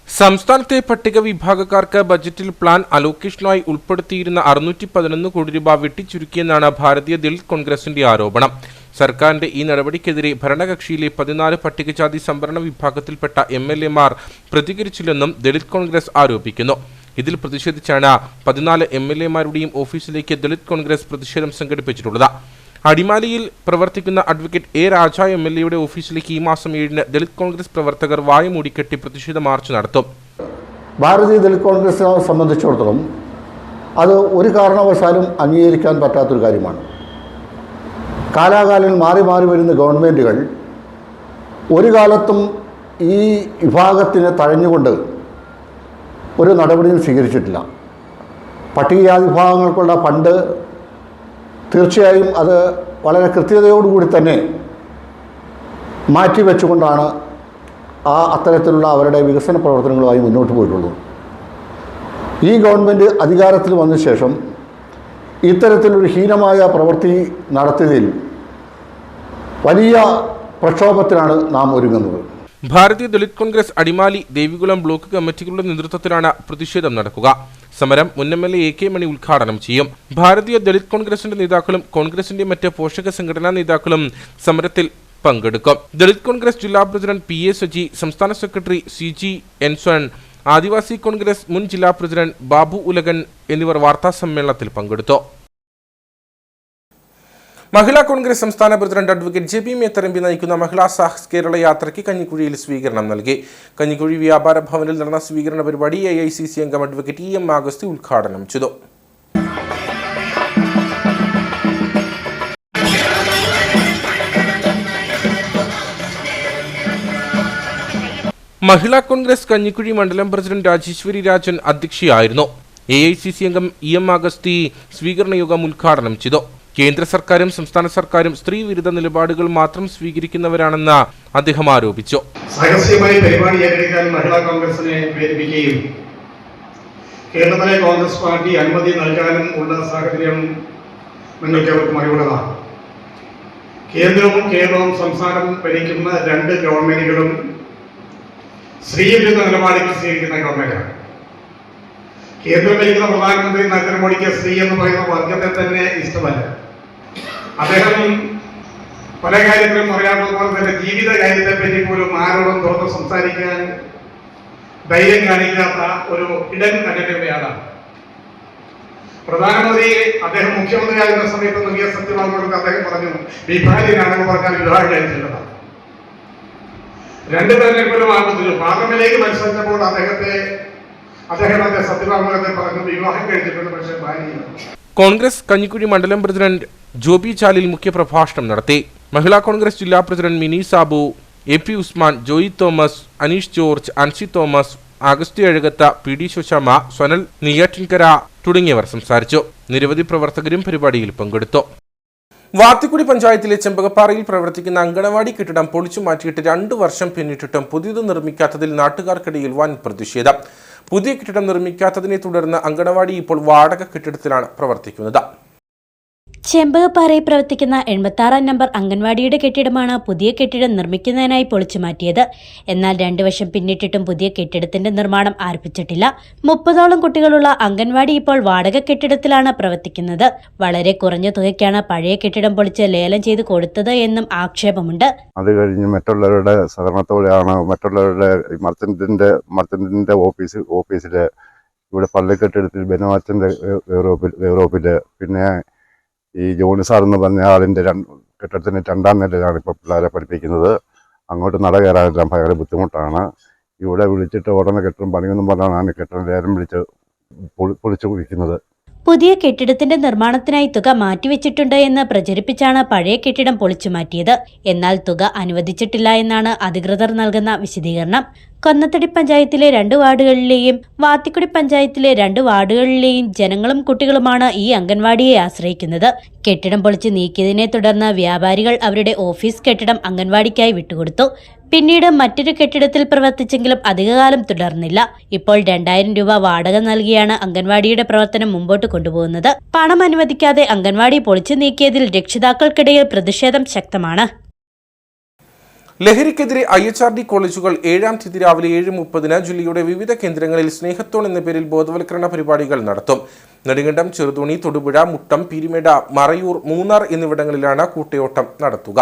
സംസ്ഥാനത്തെ പട്ടിക വിഭാഗക്കാർക്ക് ബജറ്റിൽ പ്ലാൻ അലോക്കേഷനായി ഉൾപ്പെടുത്തിയിരുന്ന 611 കോടി രൂപ വെട്ടിച്ചുരുക്കിയെന്നാണ് ഭാരതീയ ദളിത് കോൺഗ്രസിന്റെ ആരോപണം. സർക്കാരിന്റെ ഈ നടപടിക്കെതിരെ ഭരണകക്ഷിയിലെ 14 പട്ടികജാതി സംവരണ വിഭാഗത്തിൽപ്പെട്ട MLA മാർ പ്രതികരിച്ചില്ലെന്നും ദളിത് കോൺഗ്രസ് ആരോപിക്കുന്നു. ഇതിൽ പ്രതിഷേധിച്ചാണ് 14 MLA മാരുടെയും ഓഫീസിലേക്ക് ദളിത് കോൺഗ്രസ് പ്രതിഷേധം സംഘടിപ്പിച്ചിട്ടുള്ളത്. അടിമാലിയിൽ പ്രവർത്തിക്കുന്ന അഡ്വക്കേറ്റ് A രാജ MLA ഓഫീസിലേക്ക് ഈ മാസം 7 ദളിത് കോൺഗ്രസ് പ്രവർത്തകർ വായ മൂടിക്കെട്ടി പ്രതിഷേധ മാർച്ച് നടത്തും. ഭാരതീയ ദളിത് കോൺഗ്രസിനെ സംബന്ധിച്ചിടത്തോളം അത് ഒരു കാരണവശാലും അംഗീകരിക്കാൻ പറ്റാത്തൊരു കാര്യമാണ്. കാലാകാലം മാറി വരുന്ന ഗവൺമെൻറ്റുകൾ ഒരു കാലത്തും ഈ വിഭാഗത്തിനെ തഴഞ്ഞുകൊണ്ട് ഒരു നടപടിയും സ്വീകരിച്ചിട്ടില്ല. പട്ടികജാതി വിഭാഗങ്ങൾക്കുള്ള ഫണ്ട് തീർച്ചയായും അത് വളരെ കൃത്യതയോടുകൂടി തന്നെ മാറ്റിവെച്ചുകൊണ്ടാണ് അത്തരത്തിലുള്ള അവരുടെ വികസന പ്രവർത്തനങ്ങളുമായി മുന്നോട്ട് പോയിട്ടുള്ളത്. ഈ ഗവൺമെൻറ് അധികാരത്തിൽ വന്ന ശേഷം ഇത്തരത്തിലൊരു ഹീനമായ പ്രവൃത്തി നടത്തിയതിൽ വലിയ പ്രക്ഷോഭത്തിനാണ് നാം ഒരുങ്ങുന്നത്. ഭാരതീയ ദളിത് കോൺഗ്രസ് അടിമാലി ദേവികുളം ബ്ലോക്ക് കമ്മിറ്റികളുടെ നേതൃത്വത്തിലാണ് പ്രതിഷേധം നടക്കുക. സമരം മുൻ MLA AK മണി ഉദ്ഘാടനം ചെയ്യും. ഭാരതീയ ദളിത് കോൺഗ്രസിന്റെ നേതാക്കളും കോൺഗ്രസിന്റെ മറ്റ് പോഷക സംഘടനാ നേതാക്കളും സമരത്തിൽ പങ്കെടുക്കും. ദളിത് കോൺഗ്രസ് ജില്ലാ പ്രസിഡന്റ് PA സജി, സംസ്ഥാന സെക്രട്ടറി CG എൻസൺ, ആദിവാസി കോൺഗ്രസ് മുൻ ജില്ലാ പ്രസിഡന്റ് ബാബു ഉലകൻ എന്നിവർ വാർത്താ സമ്മേളനത്തിൽ പങ്കെടുത്തു. മഹിളാ കോൺഗ്രസ് സംസ്ഥാന പ്രസിഡന്റ് അഡ്വക്കേറ്റ് JB മേത്തരമ്പി നയിക്കുന്ന മഹിളാ സാഹസ് കേരള യാത്രയ്ക്ക് കഞ്ഞിക്കുഴിയിൽ സ്വീകരണം നൽകി. കഞ്ഞിക്കുഴി വ്യാപാര ഭവനിൽ നടന്ന സ്വീകരണ പരിപാടി AICC അംഗം അഡ്വക്കേറ്റ് EM ആഗസ്തി ഉദ്ഘാടനം ചെയ്തു. മഹിളാ കോൺഗ്രസ് കഞ്ഞിക്കുഴി മണ്ഡലം പ്രസിഡന്റ് രാജേശ്വരി രാജൻ അധ്യക്ഷയായിരുന്നു. AICC അംഗം EM ആഗസ്തി സ്വീകരണ യോഗം ഉദ്ഘാടനം ചെയ്തു. കേന്ദ്ര സർക്കാരും സംസ്ഥാന സർക്കാരും സ്ത്രീ വിരുദ്ധ നിലപാടുകൾ മാത്രം സ്വീകരിക്കുന്നവരാണെന്ന് അദ്ദേഹം ആരോപിച്ചു. രഹസ്യമായി പരിപാടി ഏറ്റെടുക്കാൻ മഹിളാ കോൺഗ്രസിനെ പ്രേരിപ്പിക്കുകയും കേരളത്തിലെ കോൺഗ്രസ് പാർട്ടി അനുമതി നൽകാനും ഉള്ള സാഹചര്യം നിങ്ങൾക്ക് അവർക്കും അറിവുള്ളതാണ്. കേന്ദ്രവും സംസ്ഥാനവും ഭരിക്കുന്ന 2 ഗവൺമെന്റുകളും സ്ത്രീ വിരുദ്ധ നിലപാടുകൾ സ്വീകരിക്കുന്ന ഗവൺമെന്റാണ്. കേന്ദ്രം ഭരിക്കുന്ന പ്രധാനമന്ത്രി നരേന്ദ്രമോദിക്ക് സ്ത്രീ എന്ന് പറയുന്ന വർഗത്തെ തന്നെ ഇഷ്ടമല്ല. അദ്ദേഹം പല കാര്യത്തിലും പറയാത്തതുപോലെ തന്നെ ജീവിത കാര്യത്തെ പറ്റി പോലും ആരോടും തുറന്ന് സംസാരിക്കാൻ ധൈര്യം കാണിക്കാത്ത ഒരു ഇടൻ അജണ്ടയാണ്. പ്രധാനമന്ത്രി അദ്ദേഹം മുഖ്യമന്ത്രിയായിരുന്ന സമയത്ത് നൽകിയ സത്യവാങ്മൂലത്തിൽ അദ്ദേഹം പറഞ്ഞു, വിഭാര്യനാണെന്ന് പറഞ്ഞാൽ വിവാഹം കഴിച്ചിട്ടുള്ളതാണ്. 2 തെരഞ്ഞെടുപ്പിലും ആകുന്നു പാർലമെന്റിലേക്ക് മത്സരിച്ചപ്പോൾ അദ്ദേഹത്തിന്റെ സത്യവാങ്മൂലത്തിൽ പറഞ്ഞു വിവാഹം കഴിച്ചിട്ടുണ്ട്, പക്ഷേ ഭാര്യയില്ല. കോൺഗ്രസ് കഞ്ഞിക്കുഴി മണ്ഡലം പ്രസിഡന്റ് ജോബി ചാലിൽ മുഖ്യപ്രഭാഷണം നടത്തി. മഹിളാ കോൺഗ്രസ് ജില്ലാ president Mini Sabu, AP Usman, Joy Thomas, Aneesh George, Ancy Thomas, Agasthy Azhakath, PD Sosamma, Swanal Neyyattinkara തുടങ്ങിയവർ സംസാരിച്ചു. നിരവധി പ്രവർത്തകരും പരിപാടിയിൽ പങ്കെടുത്തു. വാത്തിക്കുടി പഞ്ചായത്തിലെ ചെമ്പകപ്പാറയിൽ പ്രവർത്തിക്കുന്ന അങ്കണവാടി കെട്ടിടം പൊളിച്ചു മാറ്റിയിട്ട് 2 വർഷം പിന്നിട്ടിട്ടും പുതിയത് നിർമ്മിക്കാത്തതിൽ നാട്ടുകാർക്കിടയിൽ വൻ പ്രതിഷേധം. പുതിയ കെട്ടിടം നിർമ്മിക്കാത്തതിനെ തുടർന്ന് അങ്കണവാടി ഇപ്പോൾ വാടക കെട്ടിടത്തിലാണ് പ്രവർത്തിക്കുന്നത്. ചെമ്പകപ്പാറയിൽ പ്രവർത്തിക്കുന്ന 86 നമ്പർ അംഗൻവാടിയുടെ കെട്ടിടമാണ് പുതിയ കെട്ടിടം നിർമ്മിക്കുന്നതിനായി പൊളിച്ചു മാറ്റിയത്. എന്നാൽ 2 വർഷം പിന്നിട്ടിട്ടും പുതിയ കെട്ടിടത്തിന്റെ നിർമ്മാണം ആരംഭിച്ചിട്ടില്ല. 30ഓളം കുട്ടികളുള്ള അംഗൻവാടി ഇപ്പോൾ വാടക കെട്ടിടത്തിലാണ് പ്രവർത്തിക്കുന്നത്. വളരെ കുറഞ്ഞ തുകയ്ക്കാണ് പഴയ കെട്ടിടം പൊളിച്ച് ലേലം ചെയ്ത് കൊടുത്തത് എന്നും ആക്ഷേപമുണ്ട്. അത് കഴിഞ്ഞ് മറ്റുള്ളവരുടെ സഹകരണത്തോടെയാണ് മറ്റുള്ളവരുടെ മർച്ചന്റിന്റെ ഓഫീസില് ഇവിടെ പള്ളിക്കെട്ടിടത്തിൽ ബെനോച്ചന്റെ യൂറോപ്പില് പിന്നെ ഈ ജോണി സാർ എന്ന് പറഞ്ഞ ആളിൻ്റെ കെട്ടിടത്തിൻ്റെ 2ാം നിലയിലാണ് ഇപ്പോൾ പിള്ളേരെ പഠിപ്പിക്കുന്നത്. അങ്ങോട്ട് നട കയറാനെല്ലാം ഭയങ്കര ബുദ്ധിമുട്ടാണ്. ഇവിടെ വിളിച്ചിട്ട് ഉടനെ കെട്ടിടം പണിയൊന്നും പറഞ്ഞാണ് കെട്ടിടം ലേലം വിളിച്ച് പൊളിച്ചു കുടിക്കുന്നത്. പുതിയ കെട്ടിടത്തിന്റെ നിർമ്മാണത്തിനായി തുക മാറ്റിവെച്ചിട്ടുണ്ട് എന്ന് പ്രചരിപ്പിച്ചാണ് പഴയ കെട്ടിടം പൊളിച്ചു മാറ്റിയത്. എന്നാൽ തുക അനുവദിച്ചിട്ടില്ല എന്നാണ് അധികൃതർ നൽകുന്ന വിശദീകരണം. കൊന്നത്തടി പഞ്ചായത്തിലെ 2 വാർഡുകളിലെയും വാത്തിക്കുടി പഞ്ചായത്തിലെ 2 വാർഡുകളിലെയും ജനങ്ങളും കുട്ടികളുമാണ് ഈ അംഗൻവാടിയെ ആശ്രയിക്കുന്നത്. കെട്ടിടം പൊളിച്ച് നീക്കിയതിനെ തുടർന്ന് വ്യാപാരികൾ അവരുടെ ഓഫീസ് കെട്ടിടം അംഗൻവാടിക്കായി വിട്ടുകൊടുത്തു. പിന്നീട് മറ്റൊരു കെട്ടിടത്തിൽ പ്രവർത്തിച്ചെങ്കിലും അധികകാലം തുടർന്നില്ല. ഇപ്പോൾ 2000 രൂപ വാടക നൽകിയാണ് അംഗൻവാടിയുടെ പ്രവർത്തനം മുമ്പോട്ട് കൊണ്ടുപോകുന്നത്. പണം അനുവദിക്കാതെ അംഗൻവാടി പൊളിച്ചു നീക്കിയതിൽ രക്ഷിതാക്കൾക്കിടയിൽ പ്രതിഷേധം ശക്തമാണ്. ലഹരിക്കെതിരെ IHRD കോളേജുകൾ 7-ാം തീയതി രാവിലെ 7:30 ജില്ലയുടെ വിവിധ കേന്ദ്രങ്ങളിൽ സ്നേഹത്തോൺ എന്ന പേരിൽ ബോധവൽക്കരണ പരിപാടികൾ നടത്തും. നെടുങ്കണ്ടം, ചെറുതോണി, തൊടുപുഴ, മുട്ടം, പീരിമേട്, മറയൂർ, മൂന്നാർ എന്നിവിടങ്ങളിലാണ് കൂട്ടയോട്ടം നടത്തുക.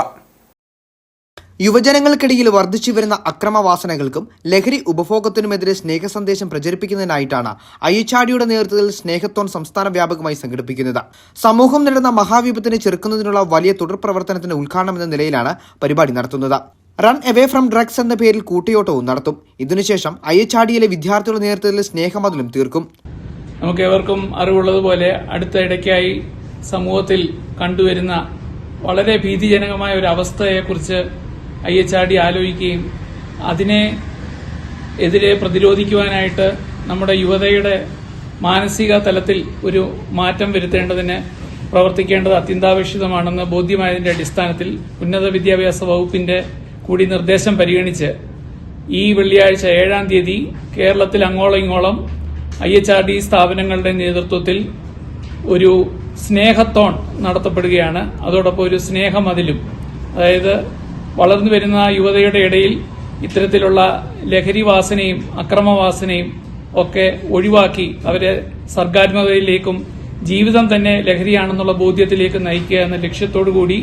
യുവജനങ്ങൾക്കിടയിൽ വർദ്ധിച്ചുവരുന്ന അക്രമവാസനകൾക്കും ലഹരി ഉപഭോഗത്തിനുമെതിരെ സ്നേഹസന്ദേശം പ്രചരിപ്പിക്കുന്നതിനായിട്ടാണ് IHRDയുടെ നേതൃത്വത്തിൽ സ്നേഹത്തോൺ സംസ്ഥാന വ്യാപകമായി സംഘടിപ്പിക്കുന്നത്. സമൂഹം നേരിടുന്ന മഹാവിപത്തിനെ ചെറുക്കുന്നതിനുള്ള വലിയ തുടർ പ്രവർത്തനത്തിന്റെ ഉദ്ഘാടനം എന്ന നിലയിലാണ് പരിപാടി നടത്തുന്നത്. റൺ അവേ ഫ്രം ഡ്രഗ്സ് എന്ന പേരിൽ കൂട്ടയോട്ടവും നടത്തും. ഇതിനുശേഷം IHRDയിലെ വിദ്യാർത്ഥികളുടെ നേതൃത്വത്തിൽ സ്നേഹമതിലും തീർക്കും. നമുക്കേവർക്കും അറിവുള്ളതുപോലെ അടുത്ത ഇടയ്ക്കായി സമൂഹത്തിൽ കണ്ടുവരുന്ന വളരെ ഭീതിജനകമായ ഒരു അവസ്ഥയെക്കുറിച്ച് IHRD ആലോചിക്കുകയും അതിനെ എതിരെ പ്രതിരോധിക്കുവാനായിട്ട് നമ്മുടെ യുവതയുടെ മാനസിക തലത്തിൽ ഒരു മാറ്റം വരുത്തേണ്ടതിന് പ്രവർത്തിക്കേണ്ടത് അത്യന്താപേക്ഷിതമാണെന്ന് ബോധ്യമായതിന്റെ അടിസ്ഥാനത്തിൽ ഉന്നത വിദ്യാഭ്യാസ വകുപ്പിന്റെ കൂടി നിർദ്ദേശം പരിഗണിച്ച് ഈ വെള്ളിയാഴ്ച 7-ാം തീയതി കേരളത്തിൽ അങ്ങോളം ഇങ്ങോളം IHRD സ്ഥാപനങ്ങളുടെ നേതൃത്വത്തിൽ ഒരു സ്നേഹത്തോൺ നടത്തപ്പെടുകയാണ്. അതോടൊപ്പം ഒരു സ്നേഹമതിലും, അതായത് വളർന്നു വരുന്ന യുവതയുടെ ഇടയിൽ ഇത്തരത്തിലുള്ള ലഹരിവാസനയും അക്രമവാസനയും ഒക്കെ ഒഴിവാക്കി അവരെ സർഗാത്മകതയിലേക്കും ജീവിതം തന്നെ ലഹരിയാണെന്നുള്ള ബോധ്യത്തിലേക്ക് നയിക്കുക എന്ന ലക്ഷ്യത്തോടുകൂടി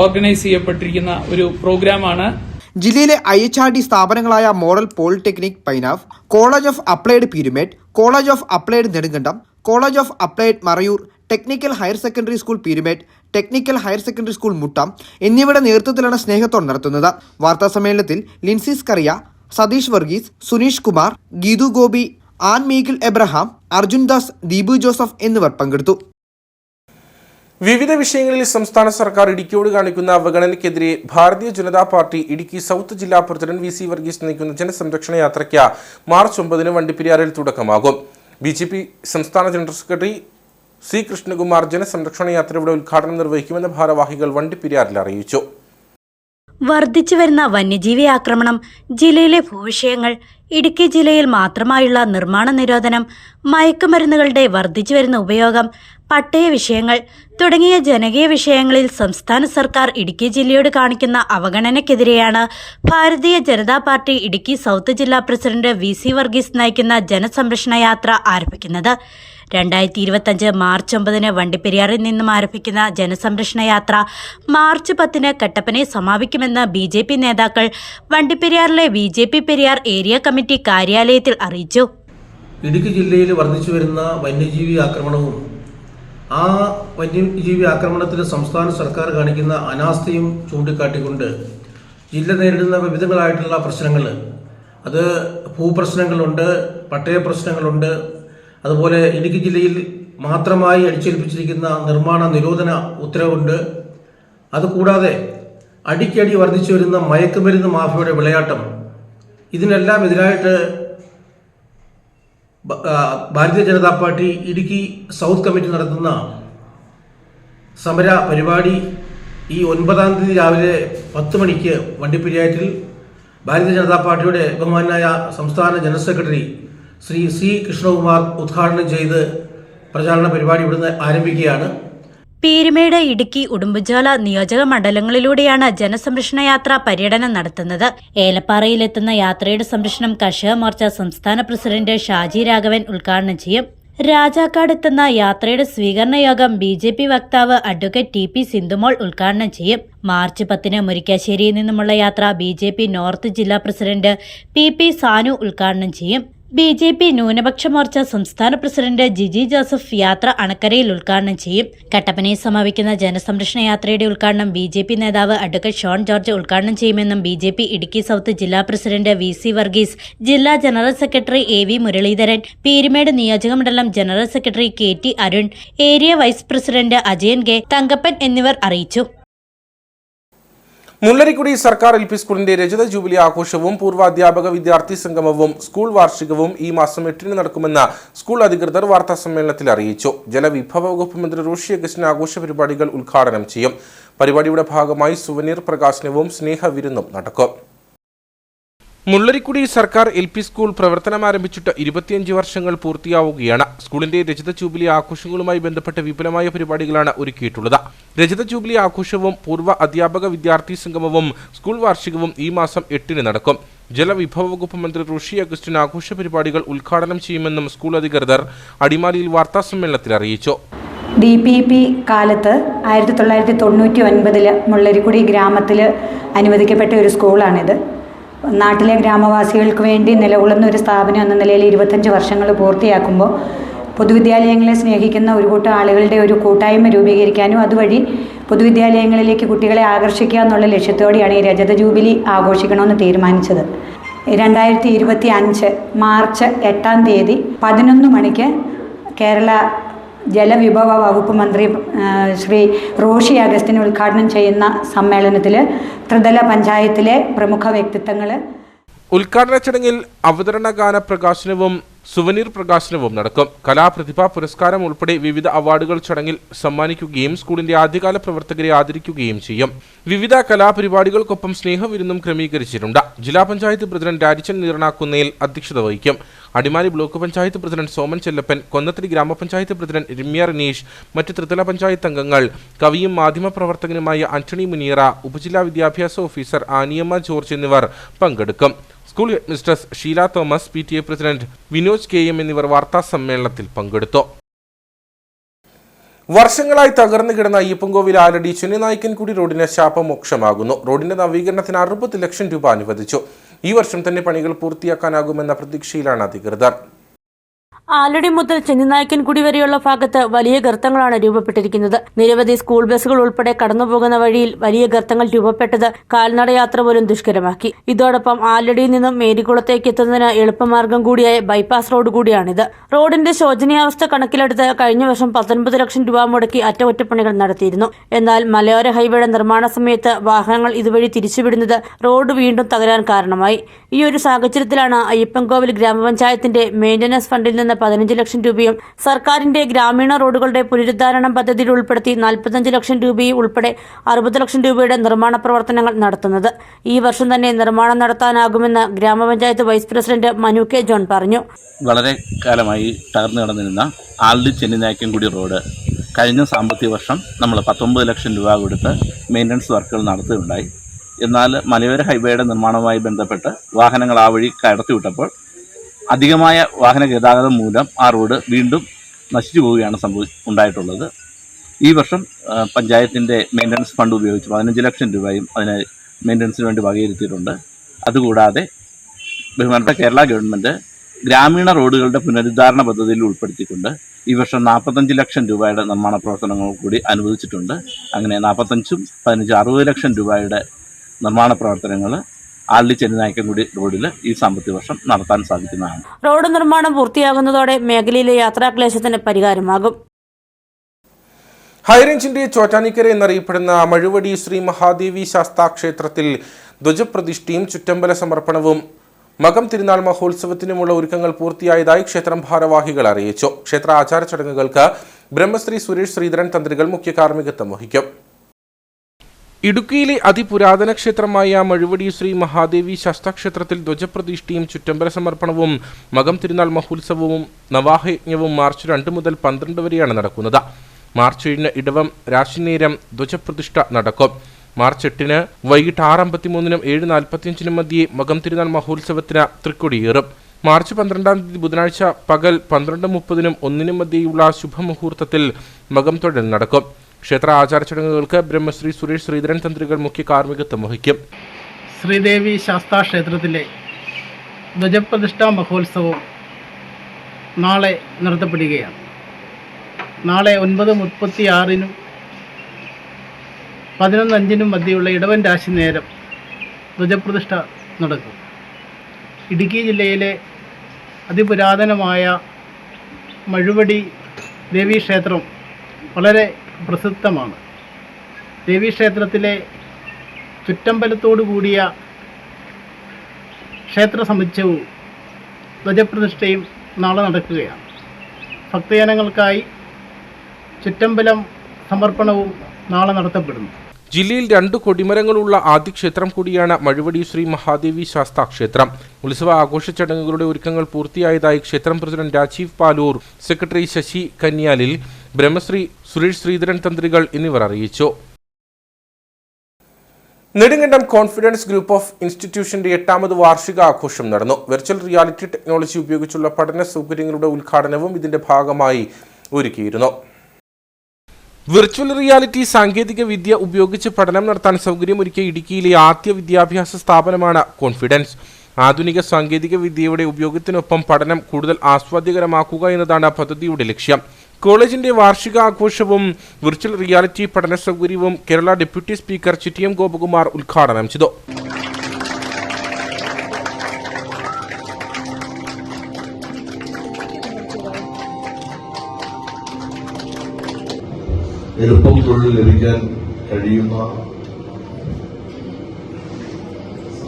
ഓർഗനൈസ് ചെയ്യപ്പെട്ടിരിക്കുന്ന ഒരു പ്രോഗ്രാമാണ്. ജില്ലയിലെ IHRD സ്ഥാപനങ്ങളായ model polytechnic Painavu, college of applied Peermade, college of applied Nedumkandam, college of applied Marayoor, technical higher secondary school Peermade, technical higher secondary school Muttom എന്നിവയുടെ നേതൃത്വത്തിലാണ് സ്നേഹത്തോൺ നടത്തുന്നത്. വാർത്താ സമ്മേളനത്തിൽ ലിൻസിസ് കറിയ, സതീഷ് വർഗീസ്, സുനീഷ് കുമാർ, ഗീതു ഗോപി, ആൻ മീഗിൾ എബ്രഹാം, അർജുൻ ദാസ്, ദീപു ജോസഫ് എന്നിവർ പങ്കെടുത്തു. വിവിധ വിഷയങ്ങളിൽ സംസ്ഥാന സർക്കാർ ഇടുക്കിയോട് കാണിക്കുന്ന അവഗണനയ്ക്കെതിരെ ഭാരതീയ ജനതാ പാർട്ടി ഇടുക്കി സൗത്ത് ജില്ലാ പ്രസിഡന്റ് VC വർഗീസ് നയിക്കുന്ന ജനസംരക്ഷണ യാത്രയ്ക്ക് മാർച്ച് 9 വണ്ടിപ്പെരിയാറിൽ തുടക്കമാകും. BJP സംസ്ഥാന ജനറൽ സെക്രട്ടറി C. കൃഷ്ണകുമാർ ജനസംരക്ഷണ യാത്രയുടെ ഉദ്ഘാടനം നിർവഹിക്കുമെന്ന് ഭാരവാഹികൾ വണ്ടിപ്പെരിയാറിൽ അറിയിച്ചു. വർദ്ധിച്ചുവരുന്ന വന്യജീവി ആക്രമണം, ജില്ലയിലെ ഭൂവിഷയങ്ങൾ, ഇടുക്കി ജില്ലയിൽ മാത്രമായുള്ള നിർമ്മാണ നിരോധനം, മയക്കുമരുന്നുകളുടെ വർദ്ധിച്ചുവരുന്ന ഉപയോഗം, പട്ടയ വിഷയങ്ങൾ തുടങ്ങിയ ജനകീയ വിഷയങ്ങളിൽ സംസ്ഥാന സർക്കാർ ഇടുക്കി ജില്ലയോട് കാണിക്കുന്ന അവഗണനയ്ക്കെതിരെയാണ് ഭാരതീയ ജനതാ പാർട്ടി ഇടുക്കി സൗത്ത് ജില്ലാ പ്രസിഡന്റ് VC വർഗീസ് നയിക്കുന്ന ജനസംരക്ഷണ യാത്ര ആരംഭിക്കുന്നത്. 2025 മാർച്ച് 9 വണ്ടിപ്പെരിയാറിൽ നിന്നും ആരംഭിക്കുന്ന ജനസംരക്ഷണ യാത്ര മാർച്ച് 10 കട്ടപ്പനയിൽ സമാപിക്കുമെന്ന് BJP നേതാക്കൾ വണ്ടിപ്പെരിയാറിലെ BJP പെരിയാർ ഏരിയ കമ്മിറ്റി കാര്യാലയത്തിൽ അറിയിച്ചു. ഇടുക്കി ജില്ലയിൽ വർദ്ധിച്ചു വരുന്ന വന്യജീവി ആക്രമണവും ആ വന്യജീവി ആക്രമണത്തിന് സംസ്ഥാന സർക്കാർ കാണിക്കുന്ന അനാസ്ഥയും ചൂണ്ടിക്കാട്ടിക്കൊണ്ട് ജില്ല നേരിടുന്ന വിവിധങ്ങളായിട്ടുള്ള പ്രശ്നങ്ങൾ, അത് ഭൂപ്രശ്നങ്ങളുണ്ട്, പട്ടയ പ്രശ്നങ്ങളുണ്ട്, അതുപോലെ ഇടുക്കി ജില്ലയിൽ മാത്രമായി അടിച്ചേൽപ്പിച്ചിരിക്കുന്ന നിർമ്മാണ നിരോധന ഉത്തരവുണ്ട്. അതുകൂടാതെ അടിക്കടി വർദ്ധിച്ചു വരുന്ന മയക്കുമരുന്ന് മാഫിയയുടെ വിളയാട്ടം, ഇതിനെല്ലാം എതിരായിട്ട് Bharatiya Janata party Idukki south committee നടത്തുന്ന സമര പരിപാടി ഈ 9-ാം തീയതി രാവിലെ 10 മണിക്ക് വണ്ടിപ്പെരിയാറ്റിൽ ഭാരതീയ ജനതാ പാർട്ടിയുടെ ബഹുമാനായ സംസ്ഥാന general secretary Shri C. Krishnakumar ഉദ്ഘാടനം ചെയ്ത് പ്രചാരണ പരിപാടി ഇവിടുന്ന് ആരംഭിക്കുകയാണ്. പീരുമേട്, ഇടുക്കി, ഉടുമ്പൻചോല നിയോജക മണ്ഡലങ്ങളിലൂടെയാണ് ജനസംരക്ഷണ യാത്ര പര്യടനം നടത്തുന്നത്. ഏലപ്പാറയിലെത്തുന്ന യാത്രയുടെ സംരക്ഷണം കർഷക മോർച്ച സംസ്ഥാന പ്രസിഡന്റ് ഷാജി രാഘവൻ ഉദ്ഘാടനം ചെയ്യും. രാജാക്കാടെത്തുന്ന യാത്രയുടെ സ്വീകരണ യോഗം BJP വക്താവ് അഡ്വക്കേറ്റ് TP സിന്ധുമോൾ ഉദ്ഘാടനം ചെയ്യും. മാർച്ച് 10 മുരിക്കാശ്ശേരിയിൽ നിന്നുമുള്ള യാത്ര BJP നോർത്ത് ജില്ലാ പ്രസിഡന്റ് PP സാനു ഉദ്ഘാടനം ചെയ്യും. BJP ന്യൂനപക്ഷ മോർച്ച സംസ്ഥാന പ്രസിഡന്റ് ജിജി ജോസഫ് യാത്ര അണക്കരയിൽ ഉദ്ഘാടനം ചെയ്യും. കട്ടപ്പനയിൽ സമാപിക്കുന്ന ജനസംരക്ഷണ യാത്രയുടെ ഉദ്ഘാടനം BJP നേതാവ് അഡ്വക്കേറ്റ് ഷോൺ ജോർജ് ഉദ്ഘാടനം ചെയ്യുമെന്നും BJP ഇടുക്കി സൗത്ത് ജില്ലാ പ്രസിഡന്റ് VC വർഗീസ്, ജില്ലാ general secretary AV Muraleedharan, Peermade നിയോജകമണ്ഡലം general secretary KT Arun, area vice president Ajayan K Thankappan എന്നിവർ അറിയിച്ചു. മുല്ലരിക്കുടി സർക്കാർ LP സ്കൂളിന്റെ രജത ജൂബിലി ആഘോഷവും പൂർവ്വ അധ്യാപക വിദ്യാർത്ഥി സംഗമവും സ്കൂൾ വാർഷികവും ഈ മാസം 8 നടക്കുമെന്ന് സ്കൂൾ അധികൃതർ വാർത്താസമ്മേളനത്തിൽ അറിയിച്ചു. ജലവിഭവ വകുപ്പ് മന്ത്രി റോഷി അഗസ്റ്റിൻ ആഘോഷ പരിപാടികൾ ഉദ്ഘാടനം ചെയ്യും. പരിപാടിയുടെ ഭാഗമായി സുവനീർ പ്രകാശനവും സ്നേഹവിരുന്നും നടക്കും. മുല്ലരിക്കുടി സർക്കാർ LP സ്കൂൾ പ്രവർത്തനം ആരംഭിച്ചിട്ട് 25 വർഷങ്ങൾ പൂർത്തിയാവുകയാണ്. സ്കൂളിന്റെ രജത ജൂബിലി ആഘോഷങ്ങളുമായി ബന്ധപ്പെട്ട വിപുലമായ പരിപാടികളാണ് ഒരുക്കിയിട്ടുള്ളത്. രജത ജൂബിലി ആഘോഷവും പൂർവ്വ അധ്യാപക വിദ്യാർത്ഥി സംഗമവും സ്കൂൾ വാർഷികവും ഈ മാസം 8 നടക്കും. ജലവിഭവ വകുപ്പ് മന്ത്രി റോഷി അഗസ്റ്റിൻ ആഘോഷ പരിപാടികൾ ഉദ്ഘാടനം ചെയ്യുമെന്നും സ്കൂൾ അധികൃതർ അടിമാലിയിൽ വാർത്താസമ്മേളനത്തിൽ അറിയിച്ചു. DPP കാലത്ത് 1999 മുല്ലരിക്കുടി ഗ്രാമത്തിൽ അനുവദിക്കപ്പെട്ട ഒരു സ്കൂളാണിത്. നാട്ടിലെ ഗ്രാമവാസികൾക്ക് വേണ്ടി നിലകൊള്ളുന്ന ഒരു സ്ഥാപനം എന്ന നിലയിൽ 25 വർഷങ്ങൾ പൂർത്തിയാക്കുമ്പോൾ പൊതുവിദ്യാലയങ്ങളെ സ്നേഹിക്കുന്ന ഒരു കൂട്ടം ആളുകളുടെ ഒരു കൂട്ടായ്മ രൂപീകരിക്കാനും അതുവഴി പൊതുവിദ്യാലയങ്ങളിലേക്ക് കുട്ടികളെ ആകർഷിക്കുക എന്നുള്ള ലക്ഷ്യത്തോടെയാണ് ഈ രജത ജൂബിലി ആഘോഷിക്കണമെന്ന് തീരുമാനിച്ചത്. 2025 മാർച്ച് 8 11 മണിക്ക് കേരള ജലവിഭവ വകുപ്പ് മന്ത്രി ശ്രീ റോഷി അഗസ്റ്റിൻ ഉദ്ഘാടനം ചെയ്യുന്ന സമ്മേളനത്തിൽ ത്രിതല പഞ്ചായത്തിലെ പ്രമുഖ വ്യക്തിത്വങ്ങൾ ഉദ്ഘാടന ചടങ്ങിൽ അവതരണ ഗാന പ്രകാശനവും സുവനീർ പ്രകാശനവും നടക്കും. കലാപ്രതിഭാ പുരസ്കാരം ഉൾപ്പെടെ വിവിധ അവാർഡുകൾ ചടങ്ങിൽ സമ്മാനിക്കുകയും സ്കൂളിന്റെ ആദ്യകാല പ്രവർത്തകരെ ആദരിക്കുകയും ചെയ്യും. വിവിധ കലാപരിപാടികൾക്കൊപ്പം സ്നേഹവിരുന്നും ക്രമീകരിച്ചിട്ടുണ്ട്. ജില്ലാ പഞ്ചായത്ത് പ്രസിഡന്റ് രാജിച്ചൻ നീർണാക്കുന്നേൽ അധ്യക്ഷത വഹിക്കും. അടിമാലി ബ്ലോക്ക് പഞ്ചായത്ത് പ്രസിഡന്റ് സോമൻ ചെല്ലപ്പൻ, കൊന്നത്തടി ഗ്രാമപഞ്ചായത്ത് പ്രസിഡന്റ് രമ്യ റിനീഷ്, മറ്റ് ത്രിതല പഞ്ചായത്ത് അംഗങ്ങൾ, കവിയും മാധ്യമപ്രവർത്തകനുമായ ആന്റണി മുനിയറ, ഉപജില്ലാ വിദ്യാഭ്യാസ ഓഫീസർ ആനിയമ്മ ജോർജ് എന്നിവർ പങ്കെടുക്കും. School headmistress Sheela Thomas, PTA president Vinoj KM എന്നിവർ വാർത്താസമ്മേളനത്തിൽ പങ്കെടുത്തു. വർഷങ്ങളായി തകർന്നു കിടന്ന അയ്യപ്പൻകോവിൽ ആലടി ചെന്നിനായ്ക്കൻകുടി റോഡിന് ശാപമോക്ഷമാകുന്നു. റോഡിന്റെ നവീകരണത്തിന് 60 ലക്ഷം രൂപ അനുവദിച്ചു. ഈ വർഷം തന്നെ പണികൾ പൂർത്തിയാക്കാനാകുമെന്ന പ്രതീക്ഷയിലാണ് അധികൃതർ. ആലടി മുതൽ ചെന്നിനായ്ക്കൻകുടി വരെയുള്ള ഭാഗത്ത് വലിയ ഗർത്തങ്ങളാണ് രൂപപ്പെട്ടിരിക്കുന്നത്. നിരവധി സ്കൂൾ ബസ്സുകൾ ഉൾപ്പെടെ കടന്നുപോകുന്ന വഴിയിൽ വലിയ ഗർത്തങ്ങൾ രൂപപ്പെട്ടത് കാൽനടയാത്ര പോലും ദുഷ്കരമാക്കി. ഇതോടൊപ്പം ആലടിയിൽ നിന്നും മേരികുളത്തേക്ക് എത്തുന്നതിന് എളുപ്പമാർഗം കൂടിയായ ബൈപ്പാസ് റോഡ് കൂടിയാണിത്. റോഡിന്റെ ശോചനീയാവസ്ഥ കണക്കിലെടുത്ത് കഴിഞ്ഞ വർഷം 19 ലക്ഷം രൂപ മുടക്കി അറ്റകുറ്റപ്പണികൾ നടത്തിയിരുന്നു. എന്നാൽ മലയോര ഹൈവേയുടെ നിർമ്മാണ സമയത്ത് വാഹനങ്ങൾ ഇതുവഴി തിരിച്ചുവിടുന്നത് റോഡ് വീണ്ടും തകരാൻ കാരണമായി. ഈ ഒരു സാഹചര്യത്തിലാണ് അയ്യപ്പൻകോവിൽ ഗ്രാമപഞ്ചായത്തിന്റെ മെയിന്റനൻസ് ഫണ്ടിൽ നിന്ന് 15 ലക്ഷം രൂപയും സർക്കാരിന്റെ ഗ്രാമീണ റോഡുകളുടെ പുനരുദ്ധാരണം പദ്ധതിയിൽ ഉൾപ്പെടുത്തി 45 ലക്ഷം രൂപയും ഉൾപ്പെടെ 60 ലക്ഷം രൂപയുടെ നിർമ്മാണ പ്രവർത്തനങ്ങൾ നടത്തുന്നത്. ഈ വർഷം തന്നെ നിർമ്മാണം നടത്താനാകുമെന്ന് ഗ്രാമപഞ്ചായത്ത് vice president Manu K. John പറഞ്ഞു. വളരെ കാലമായി തകർന്നു കിടന്നിരുന്ന ആലടി ചെന്നിനായ്ക്കൻകുടി റോഡ് കഴിഞ്ഞ സാമ്പത്തിക വർഷം നമ്മൾ 19 ലക്ഷം രൂപ കൊടുത്ത് മെയിൻ്റനൻസ് വർക്കുകൾ നടത്തുകയുണ്ടായി. എന്നാൽ മലയോര ഹൈവേയുടെ നിർമ്മാണവുമായി ബന്ധപ്പെട്ട് വാഹനങ്ങൾ ആ വഴി കടത്തിവിട്ടപ്പോൾ അധികമായ വാഹന ഗതാഗതം മൂലം ആ റോഡ് വീണ്ടും നശിച്ചു പോവുകയാണ് ഉണ്ടായിട്ടുള്ളത്. ഈ വർഷം പഞ്ചായത്തിൻ്റെ മെയിൻ്റനൻസ് ഫണ്ട് ഉപയോഗിച്ച് 15 ലക്ഷം രൂപയും അതിന് മെയിൻ്റനൻസിന് വേണ്ടി വകയിരുത്തിയിട്ടുണ്ട്. അതുകൂടാതെ ബഹുമാനപ്പെട്ട കേരള ഗവൺമെൻറ് ഗ്രാമീണ റോഡുകളുടെ പുനരുദ്ധാരണ പദ്ധതിയിൽ ഉൾപ്പെടുത്തിക്കൊണ്ട് ഈ വർഷം 45 ലക്ഷം രൂപയുടെ നിർമ്മാണ പ്രവർത്തനങ്ങൾ കൂടി അനുവദിച്ചിട്ടുണ്ട്. അങ്ങനെ 45ഉം 15 60 ലക്ഷം രൂപയുടെ നിർമ്മാണ പ്രവർത്തനങ്ങൾ ആലടി ചെന്നിനായ്ക്കൻകുടി റോഡിൽ ഈ സാമ്പത്തിക വർഷം നടത്താൻ സാധിക്കുന്നതാണ്. റോഡ് നിർമ്മാണം പൂർത്തിയാകുന്നതോടെ മേഖലയിലെ യാത്രാക്ലേശത്തിന് പരിഹാരമാകും. ഹൈറേഞ്ചിന്റെ ചോറ്റാനിക്കര എന്നറിയപ്പെടുന്ന മഴുവടി ശ്രീ മഹാദേവി ശാസ്താ ക്ഷേത്രത്തിൽ ധ്വജപ്രതിഷ്ഠയും ചുറ്റമ്പല സമർപ്പണവും മകം തിരുനാൾ മഹോത്സവത്തിനുമുള്ള ഒരുക്കങ്ങൾ പൂർത്തിയായതായി ക്ഷേത്രം ഭാരവാഹികൾ അറിയിച്ചു. ക്ഷേത്ര ആചാര ചടങ്ങുകൾക്ക് ബ്രഹ്മശ്രീ സുരേഷ് ശ്രീധരൻ തന്ത്രികൾ മുഖ്യ കാർമ്മികത്വം വഹിക്കും. ഇടുക്കിയിലെ അതിപുരാതന ക്ഷേത്രമായ മഴുവടി ശ്രീ മഹാദേവി ശാസ്താക്ഷേത്രത്തിൽ ധ്വജപ്രതിഷ്ഠയും ചുറ്റമ്പല സമർപ്പണവും മകം തിരുനാൾ മഹോത്സവവും നവാഹയജ്ഞവും മാർച്ച് 2 മുതൽ 12 വരെയാണ് നടക്കുന്നത്. മാർച്ച് 7 ഇടവം രാശിനേരം ധ്വജപ്രതിഷ്ഠ നടക്കും. മാർച്ച് 8 വൈകിട്ട് 6:53 7:45 മധ്യേ മകം തിരുനാൾ മഹോത്സവത്തിന് തൃക്കൊടിയേറും. മാർച്ച് 12 ബുധനാഴ്ച പകൽ 12:30 1 മധ്യേയുള്ള ശുഭമുഹൂർത്തത്തിൽ മകം തൊഴൽ നടക്കും. ക്ഷേത്ര ആചാര ചടങ്ങുകൾക്ക് ബ്രഹ്മശ്രീ സുരേഷ് ശ്രീധരൻ തന്ത്രികൾ മുഖ്യ കാർമ്മികത്വം വഹിക്കും. ശ്രീദേവി ശാസ്താ ക്ഷേത്രത്തിലെ ധ്വജപ്രതിഷ്ഠാ മഹോത്സവം നാളെ നടത്തപ്പെടുകയാണ്. നാളെ 9:36 11:05 മധ്യയുള്ള ഇടവൻ രാശി നേരം ധ്വജപ്രതിഷ്ഠ നടക്കും. ഇടുക്കി ജില്ലയിലെ അതിപുരാതനമായ മഴുവടി ദേവീക്ഷേത്രം വളരെ പ്രസിദ്ധമാണ്. ദേവീക്ഷേത്രത്തിലെ ചുറ്റമ്പലത്തോടു കൂടിയ ക്ഷേത്ര സമുച്ചയവും ധ്വജപ്രതിഷ്ഠയും നാളെ നടക്കുകയാണ്. ഭക്തജനങ്ങൾക്കായി ചുറ്റമ്പലം സമർപ്പണവും നാളെ നടത്തപ്പെടുന്നു. ജില്ലയിൽ 2 കൊടിമരങ്ങളുള്ള ആദ്യ ക്ഷേത്രം കൂടിയാണ് മഴുവടി ശ്രീ മഹാദേവി ശാസ്താ ക്ഷേത്രം. ഉത്സവ ആഘോഷ ചടങ്ങുകളുടെ ഒരുക്കങ്ങൾ പൂർത്തിയായതായി ക്ഷേത്രം പ്രസിഡന്റ് രാജീവ് പാലൂർ, സെക്രട്ടറി ശശി കന്യാലിൽ, ബ്രഹ്മശ്രീ സുരേഷ് ശ്രീധരൻ തന്ത്രികൾ എന്നിവർ അറിയിച്ചു. നെടുങ്കണ്ടം കോൺഫിഡൻസ് ഗ്രൂപ്പ് ഓഫ് ഇൻസ്റ്റിറ്റ്യൂഷന്റെ 8ാമത് വാർഷിക ആഘോഷം നടന്നു. വെർച്വൽ റിയാലിറ്റി ടെക്നോളജി ഉപയോഗിച്ചുള്ള പഠന സൗകര്യങ്ങളുടെ ഉദ്ഘാടനവും ഇതിന്റെ ഭാഗമായി ഒരുക്കിയിരുന്നു. വിർച്വൽ റിയാലിറ്റി സാങ്കേതിക വിദ്യ ഉപയോഗിച്ച് പഠനം നടത്താൻ സൗകര്യമൊരുക്കിയ ഇടുക്കിയിലെ ആദ്യ വിദ്യാഭ്യാസ സ്ഥാപനമാണ് കോൺഫിഡൻസ്. ആധുനിക സാങ്കേതിക വിദ്യയുടെ ഉപയോഗത്തിനൊപ്പം പഠനം കൂടുതൽ ആസ്വാദ്യകരമാക്കുക എന്നതാണ് പദ്ധതിയുടെ ലക്ഷ്യം. കോളേജിന്റെ വാർഷികാഘോഷവും വിർച്വൽ റിയാലിറ്റി പഠന സൗകര്യവും കേരള ഡെപ്യൂട്ടി സ്പീക്കർ ചിറ്റിയം ഗോപകുമാർ ഉദ്ഘാടനം ചെയ്തു. എളുപ്പം തൊഴിൽ ലഭിക്കാൻ കഴിയുന്ന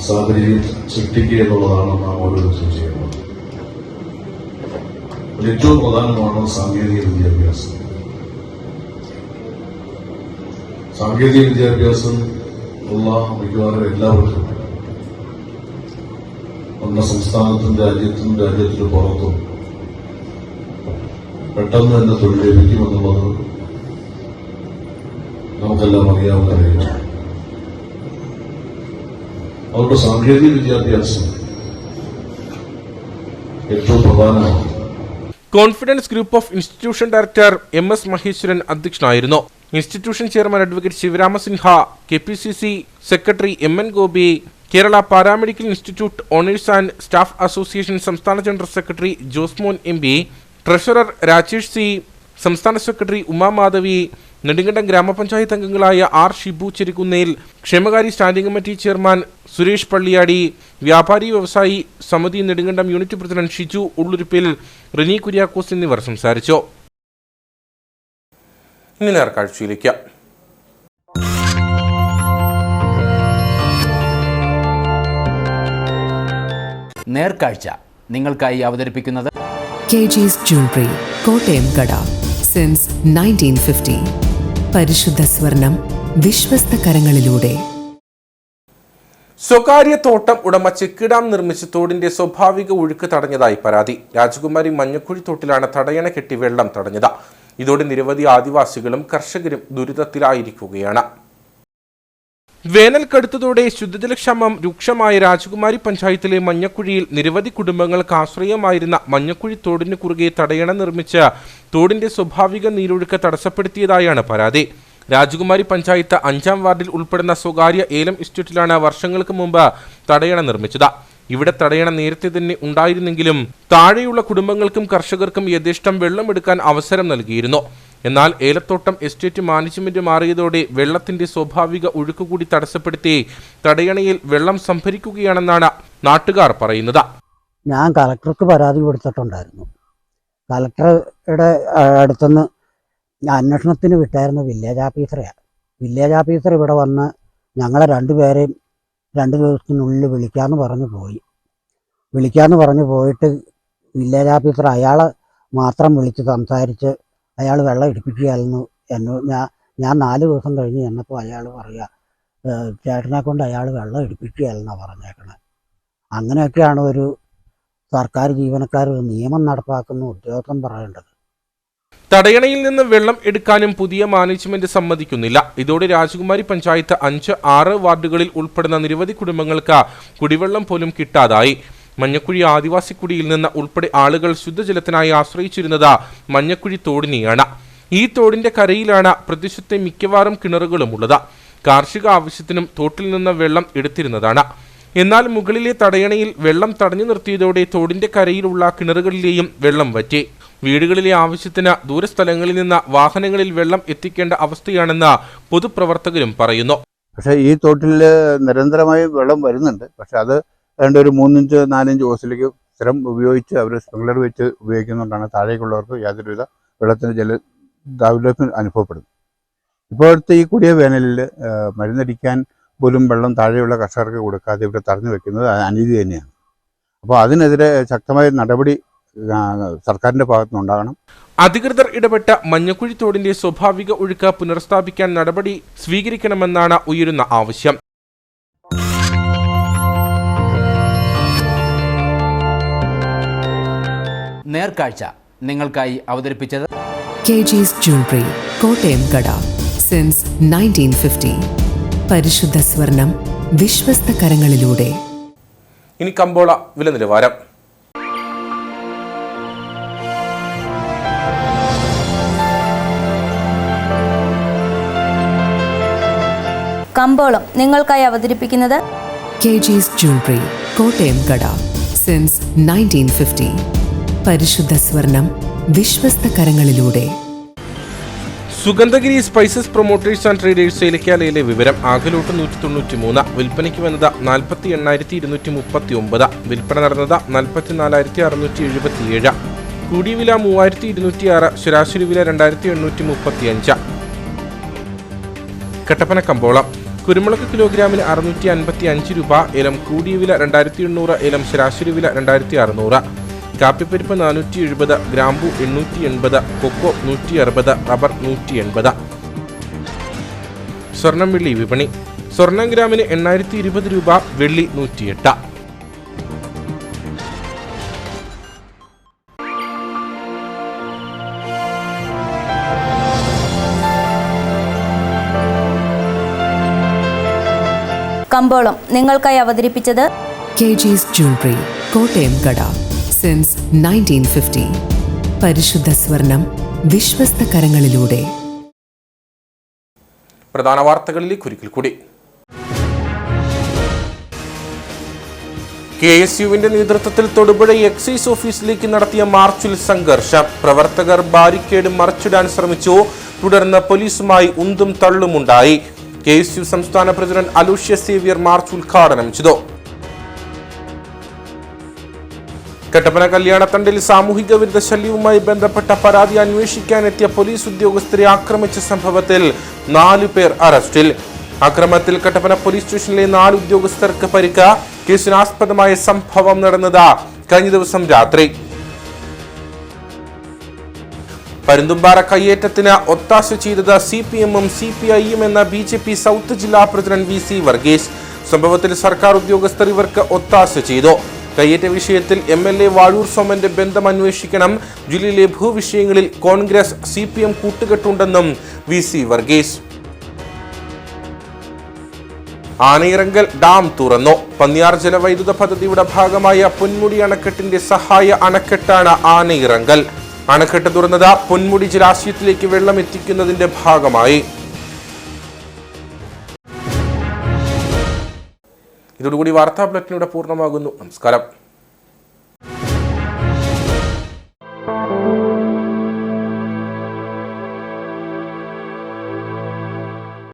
സാഹചര്യം സൃഷ്ടിക്കുക എന്നുള്ളതാണ് നാം ഓരോരുത്തരും ചെയ്യുന്നത്. ഏറ്റവും പ്രധാനമാണ് സാങ്കേതിക വിദ്യാഭ്യാസം. സാങ്കേതിക വിദ്യാഭ്യാസം ഉള്ള മിക്കവാറും എല്ലാവർക്കും നമ്മുടെ സംസ്ഥാനത്തും രാജ്യത്തിന് പുറത്തും പെട്ടെന്ന് തന്നെ തൊഴിൽ ലഭിക്കുമെന്നുള്ളത് നമുക്കെല്ലാം അറിയാവുന്ന കാര്യമാണ്. അതുകൊണ്ട് സാങ്കേതിക വിദ്യാഭ്യാസം ഏറ്റവും പ്രധാനമാണ്. Confidence group of institution director MS Maheswaran അധ്യക്ഷനായിരുന്നു. Institution chairman advocate Sivaramasinha, KPCC secretary MN Gopi, Kerala paramedical institute owners and staff association സംസ്ഥാന general secretary Josemon MP, treasurer Rajesh C, സംസ്ഥാന സെക്രട്ടറി ഉമാമാധവി, നെടുങ്കണ്ടം ഗ്രാമപഞ്ചായത്ത് അംഗങ്ങളായ R ഷിബു ചെരിക്കുന്നേൽ, ക്ഷേമകാരി standing committee chairman Suresh Palliyadi, വ്യാപാരി വ്യവസായി സമിതി നെടുങ്കണ്ടം യൂണിറ്റ് പ്രസിഡന്റ് ഷിജു ഉള്ളുരുപ്പിൽ, റിനി കുര്യാക്കോസ് എന്നിവർ സംസാരിച്ചു. ഇനി നേർക്കാഴ്ചയിലേക്ക്. നേർക്കാഴ്ച നിങ്ങൾക്കായി അവതരിപ്പിക്കുന്നത് KG's Jewelry, കോട്ടയം കട, സിൻസ് 1950. പരിശുദ്ധ സ്വർണം വിശ്വസ്ത കരങ്ങളിലൂടെ. സ്വകാര്യ തോട്ടം ഉടമ ചെക്ക് ഡാം നിർമ്മിച്ച് തോടിന്റെ സ്വാഭാവിക ഒഴുക്ക് തടഞ്ഞതായി പരാതി. രാജകുമാരി മഞ്ഞക്കുഴി തോട്ടിലാണ് തടയണ കെട്ടി വെള്ളം തടഞ്ഞത്. ഇതോടെ നിരവധി ആദിവാസികളും കർഷകരും ദുരിതത്തിലായിരിക്കുകയാണ്. വേനൽ കടുത്തതോടെ ശുദ്ധജലക്ഷാമം രൂക്ഷമായ രാജകുമാരി പഞ്ചായത്തിലെ മഞ്ഞക്കുഴിയിൽ നിരവധി കുടുംബങ്ങൾക്ക് ആശ്രയമായിരുന്ന മഞ്ഞക്കുഴി തോടിന് കുറുകെ തടയണ നിർമ്മിച്ച് തോടിന്റെ സ്വാഭാവിക നീരൊഴുക്ക് തടസ്സപ്പെടുത്തിയതായാണ് പരാതി. രാജകുമാരി പഞ്ചായത്ത് 5ാം വാർഡിൽ ഉൾപ്പെടുന്ന സ്വകാര്യ ഏലം ഇൻസ്റ്റിറ്റ്യൂട്ടിലാണ് വർഷങ്ങൾക്ക് മുമ്പ് തടയണ നിർമ്മിച്ചത്. ഇവിടെ തടയണ നേരത്തെ തന്നെ ഉണ്ടായിരുന്നെങ്കിലും താഴെയുള്ള കുടുംബങ്ങൾക്കും കർഷകർക്കും യഥേഷ്ടം വെള്ളമെടുക്കാൻ അവസരം നൽകിയിരുന്നു. എന്നാൽ ഏലത്തോട്ടം എസ്റ്റേറ്റ് മാനേജ്മെന്റ് മാറിയതോടെ വെള്ളത്തിന്റെ സ്വാഭാവിക ഒഴുക്കുകൂടി തടസ്സപ്പെടുത്തി തടയണയിൽ വെള്ളം സംഭരിക്കുകയാണെന്നാണ് നാട്ടുകാർ പറയുന്നത്. ഞാൻ കളക്ടർക്ക് പരാതി കൊടുത്തിട്ടുണ്ടായിരുന്നു. കളക്ടറുടെ അടുത്തുനിന്ന് അന്വേഷണത്തിന് വിട്ടായിരുന്നു വില്ലേജ് ഓഫീസറെയാണ്. വില്ലേജ് ഓഫീസർ ഇവിടെ വന്ന് ഞങ്ങളെ 2 പേരെയും 2 ദിവസത്തിനുള്ളിൽ വിളിക്കാമെന്ന് പറഞ്ഞു പോയിട്ട് വില്ലേജ് ഓഫീസർ അയാളെ മാത്രം വിളിച്ച് സംസാരിച്ച് അയാൾ വെള്ളം എടുപ്പിക്കുകയായിരുന്നു. ഞാൻ 4 ദിവസം കഴിഞ്ഞ് ചെന്നപ്പോൾ അയാൾ പറയുക ചേട്ടനെ കൊണ്ട് അയാൾ വെള്ളം എടുപ്പിക്കുകയല്ലെന്നാണ് പറഞ്ഞേക്കണേ. അങ്ങനെയൊക്കെയാണ് ഒരു സർക്കാർ ജീവനക്കാർ നിയമം നടപ്പാക്കുന്ന ഉദ്യോഗസ്ഥൻ പറയേണ്ടത്. തടയണയിൽ നിന്ന് വെള്ളം എടുക്കാനും പുതിയ മാനേജ്മെന്റ് സമ്മതിക്കുന്നില്ല. ഇതോടെ രാജകുമാരി പഞ്ചായത്ത് 5, 6 വാർഡുകളിൽ ഉൾപ്പെടുന്ന നിരവധി കുടുംബങ്ങൾക്ക് കുടിവെള്ളം പോലും കിട്ടാതായി. മഞ്ഞക്കുഴി ആദിവാസി കുടിയിൽ നിന്ന് ഉൾപ്പെടെ ആളുകൾ ശുദ്ധജലത്തിനായി ആശ്രയിച്ചിരുന്നത് മഞ്ഞക്കുഴി തോടിനെയാണ്. ഈ തോടിന്റെ കരയിലാണ് പ്രദേശത്തെ മിക്കവാറും കിണറുകളും ഉള്ളത്. കാർഷിക ആവശ്യത്തിനും തോട്ടിൽ നിന്ന് വെള്ളം എടുത്തിരുന്നതാണ്. എന്നാൽ മുകളിലെ തടയണയിൽ വെള്ളം തടഞ്ഞു നിർത്തിയതോടെ തോടിന്റെ കരയിലുള്ള കിണറുകളിലെയും വെള്ളം വറ്റി. വീടുകളിലെ ആവശ്യത്തിന് ദൂരസ്ഥലങ്ങളിൽ നിന്ന് വാഹനങ്ങളിൽ വെള്ളം എത്തിക്കേണ്ട അവസ്ഥയാണെന്ന് പൊതുപ്രവർത്തകരും പറയുന്നു. പക്ഷേ ഈ തോട്ടിൽ നിരന്തരമായി വെള്ളം വരുന്നുണ്ട്. പക്ഷെ അത് ഏതാണ്ട് ഒരു 3 ഇഞ്ച് 4 ഇഞ്ച് ഓസിലേക്ക് സ്ഥിരം ഉപയോഗിച്ച് അവർ സ്പ്രിംഗ്ലർ വെച്ച് ഉപയോഗിക്കുന്നതുകൊണ്ടാണ് താഴേക്കുള്ളവർക്ക് യാതൊരുവിധ വെള്ളത്തിന് ദൗർലഭ്യം അനുഭവപ്പെടുന്നത്. ഇപ്പോഴത്തെ ഈ കൂടിയ വേനലിൽ മരുന്നടിക്കാൻ പോലും വെള്ളം താഴെയുള്ള കർഷകർക്ക് കൊടുക്കാതെ ഇവിടെ തടഞ്ഞു വെക്കുന്നത് അനീതി തന്നെയാണ്. അപ്പോൾ അതിനെതിരെ ശക്തമായ നടപടി സർക്കാരിന്റെ ഭാഗത്തുനിന്നുണ്ടാകണം. അധികൃതർ ഇടപെട്ട മഞ്ഞക്കുഴി തോടിന്റെ സ്വാഭാവിക ഒഴുക്ക് പുനഃസ്ഥാപിക്കാൻ നടപടി സ്വീകരിക്കണമെന്നാണ് ഉയരുന്ന ആവശ്യം. നേർക്കാഴ്ച നിങ്ങൾക്കായി അവതരിപ്പിച്ചത് കെജിസ് ജ്വല്ലറി, കോട്ടയം കട. സിൻസ് 1950. പരിശുദ്ധ സ്വർണം വിശ്വസ്ത കരങ്ങളിലൂടെ. ഇനി കമ്പോള വില നിലവാരം. കമ്പോളം നിങ്ങൾക്കായി അവതരിപ്പിക്കുന്നത് കെജിസ് ജ്വല്ലറി, കോട്ടയം കട. സിൻസ് 1950. പരിശുദ്ധ സ്വർണം വിശ്വസ്ത കരങ്ങളിലൂടെ. Sugandhagiri spices promoters and traders ഏലക്കാലയിലെ വിവരം. ആകലോട്ട് 193, വിൽപ്പനയ്ക്ക് വന്നത് 48,239, വിൽപ്പന നടന്നത് 44,677, കൂടിയ വില 3,206, ശരാശരി വില 2,835. കട്ടപ്പന കമ്പോളം. കുരുമുളക് കിലോഗ്രാമിന് 655 രൂപ, ഏലം കൂടിയ വില 2,800, ഏലം ശരാശരി വില 2,600. കാപ്പിപ്പരിപ്പ് 470, ഗ്രാമ്പു 880, കൊക്കോ 160, റബ്ബർ 180. സ്വർണം വെള്ളി വിപണി. സ്വർണം ഗ്രാമിന് 820 രൂപ, വെള്ളി 108. കമ്പോളം നിങ്ങൾക്കായി അവതരിപ്പിച്ചത് കെജിസ് ജ്വല്ലറി, കോട്ടയം കട. സിൻസ് 1950. പരിശുദ്ധ സ്വർണം വിശ്വസ്ത കരങ്ങളിലൂടെ. പ്രധാന വാർത്തകളിലേക്ക് ഒരിക്കൽ കൂടി. KSUവിന്റെ നേതൃത്വത്തിൽ തൊടുപുഴ എക്സൈസ് ഓഫീസിലേക്ക് നടത്തിയ മാർച്ചിൽ സംഘർഷം. പ്രവർത്തകർ ബാരിക്കേഡ് മറിച്ചിടാൻ ശ്രമിച്ചു. തുടർന്ന് പോലീസുമായി ഉന്തും തള്ളുമുണ്ടായി. KSU സംസ്ഥാന പ്രസിഡന്റ് അലൂഷ്യസ് സേവ്യർ മാർച്ച് ഉദ്ഘാടനം ചെയ്തു. കട്ടപ്പന കല്യാണത്തണ്ടിൽ സാമൂഹിക വിരുദ്ധ ശല്യവുമായി ബന്ധപ്പെട്ട പരാതി അന്വേഷിക്കാനെത്തിയ പോലീസ് ഉദ്യോഗസ്ഥരെ ആക്രമിച്ച സംഭവത്തിൽ 4 പേർ അറസ്റ്റിൽ. ആക്രമണത്തിൽ കട്ടപ്പന പോലീസ് സ്റ്റേഷനിലെ 4 ഉദ്യോഗസ്ഥർക്ക് പരിക്ക്. കേസിനാസ്പദമായ സംഭവം നടന്നത് കഴിഞ്ഞ ദിവസം രാത്രി. പരുന്തുംപാറ കയ്യേറ്റത്തിന് ഒത്താശ ചെയ്തത് CPM-ഉം CPI-യും എന്ന BJP സൗത്ത് ജില്ലാ പ്രസിഡന്റ് VC വർഗീസ്. സംഭവത്തിൽ സർക്കാർ ഉദ്യോഗസ്ഥർ ഇവർക്ക് ഒത്താശ ചെയ്തു. കയ്യേറ്റ വിഷയത്തിൽ MLA വാഴൂർ സോമന്റെ ബന്ധം അന്വേഷിക്കണം. ജില്ലയിലെ ഭൂവിഷയങ്ങളിൽ കോൺഗ്രസ് CPM കൂട്ടുകെട്ടുണ്ടെന്നും VC വർഗീസ്. ആനയിറങ്കൽ ഡാം തുറന്നു. പന്നിയാർ ജലവൈദ്യുത പദ്ധതിയുടെ ഭാഗമായ പൊന്മുടി അണക്കെട്ടിന്റെ സഹായ അണക്കെട്ടാണ് ആനയിറങ്കൽ. അണക്കെട്ട് തുറന്നത് പൊന്മുടി ജലാശയത്തിലേക്ക് വെള്ളം എത്തിക്കുന്നതിന്റെ ഭാഗമായി. ഇതോടുകൂടി വാർത്താ ബുള്ളറ്റിനിവിടെ പൂർണ്ണമാകുന്നു. നമസ്കാരം.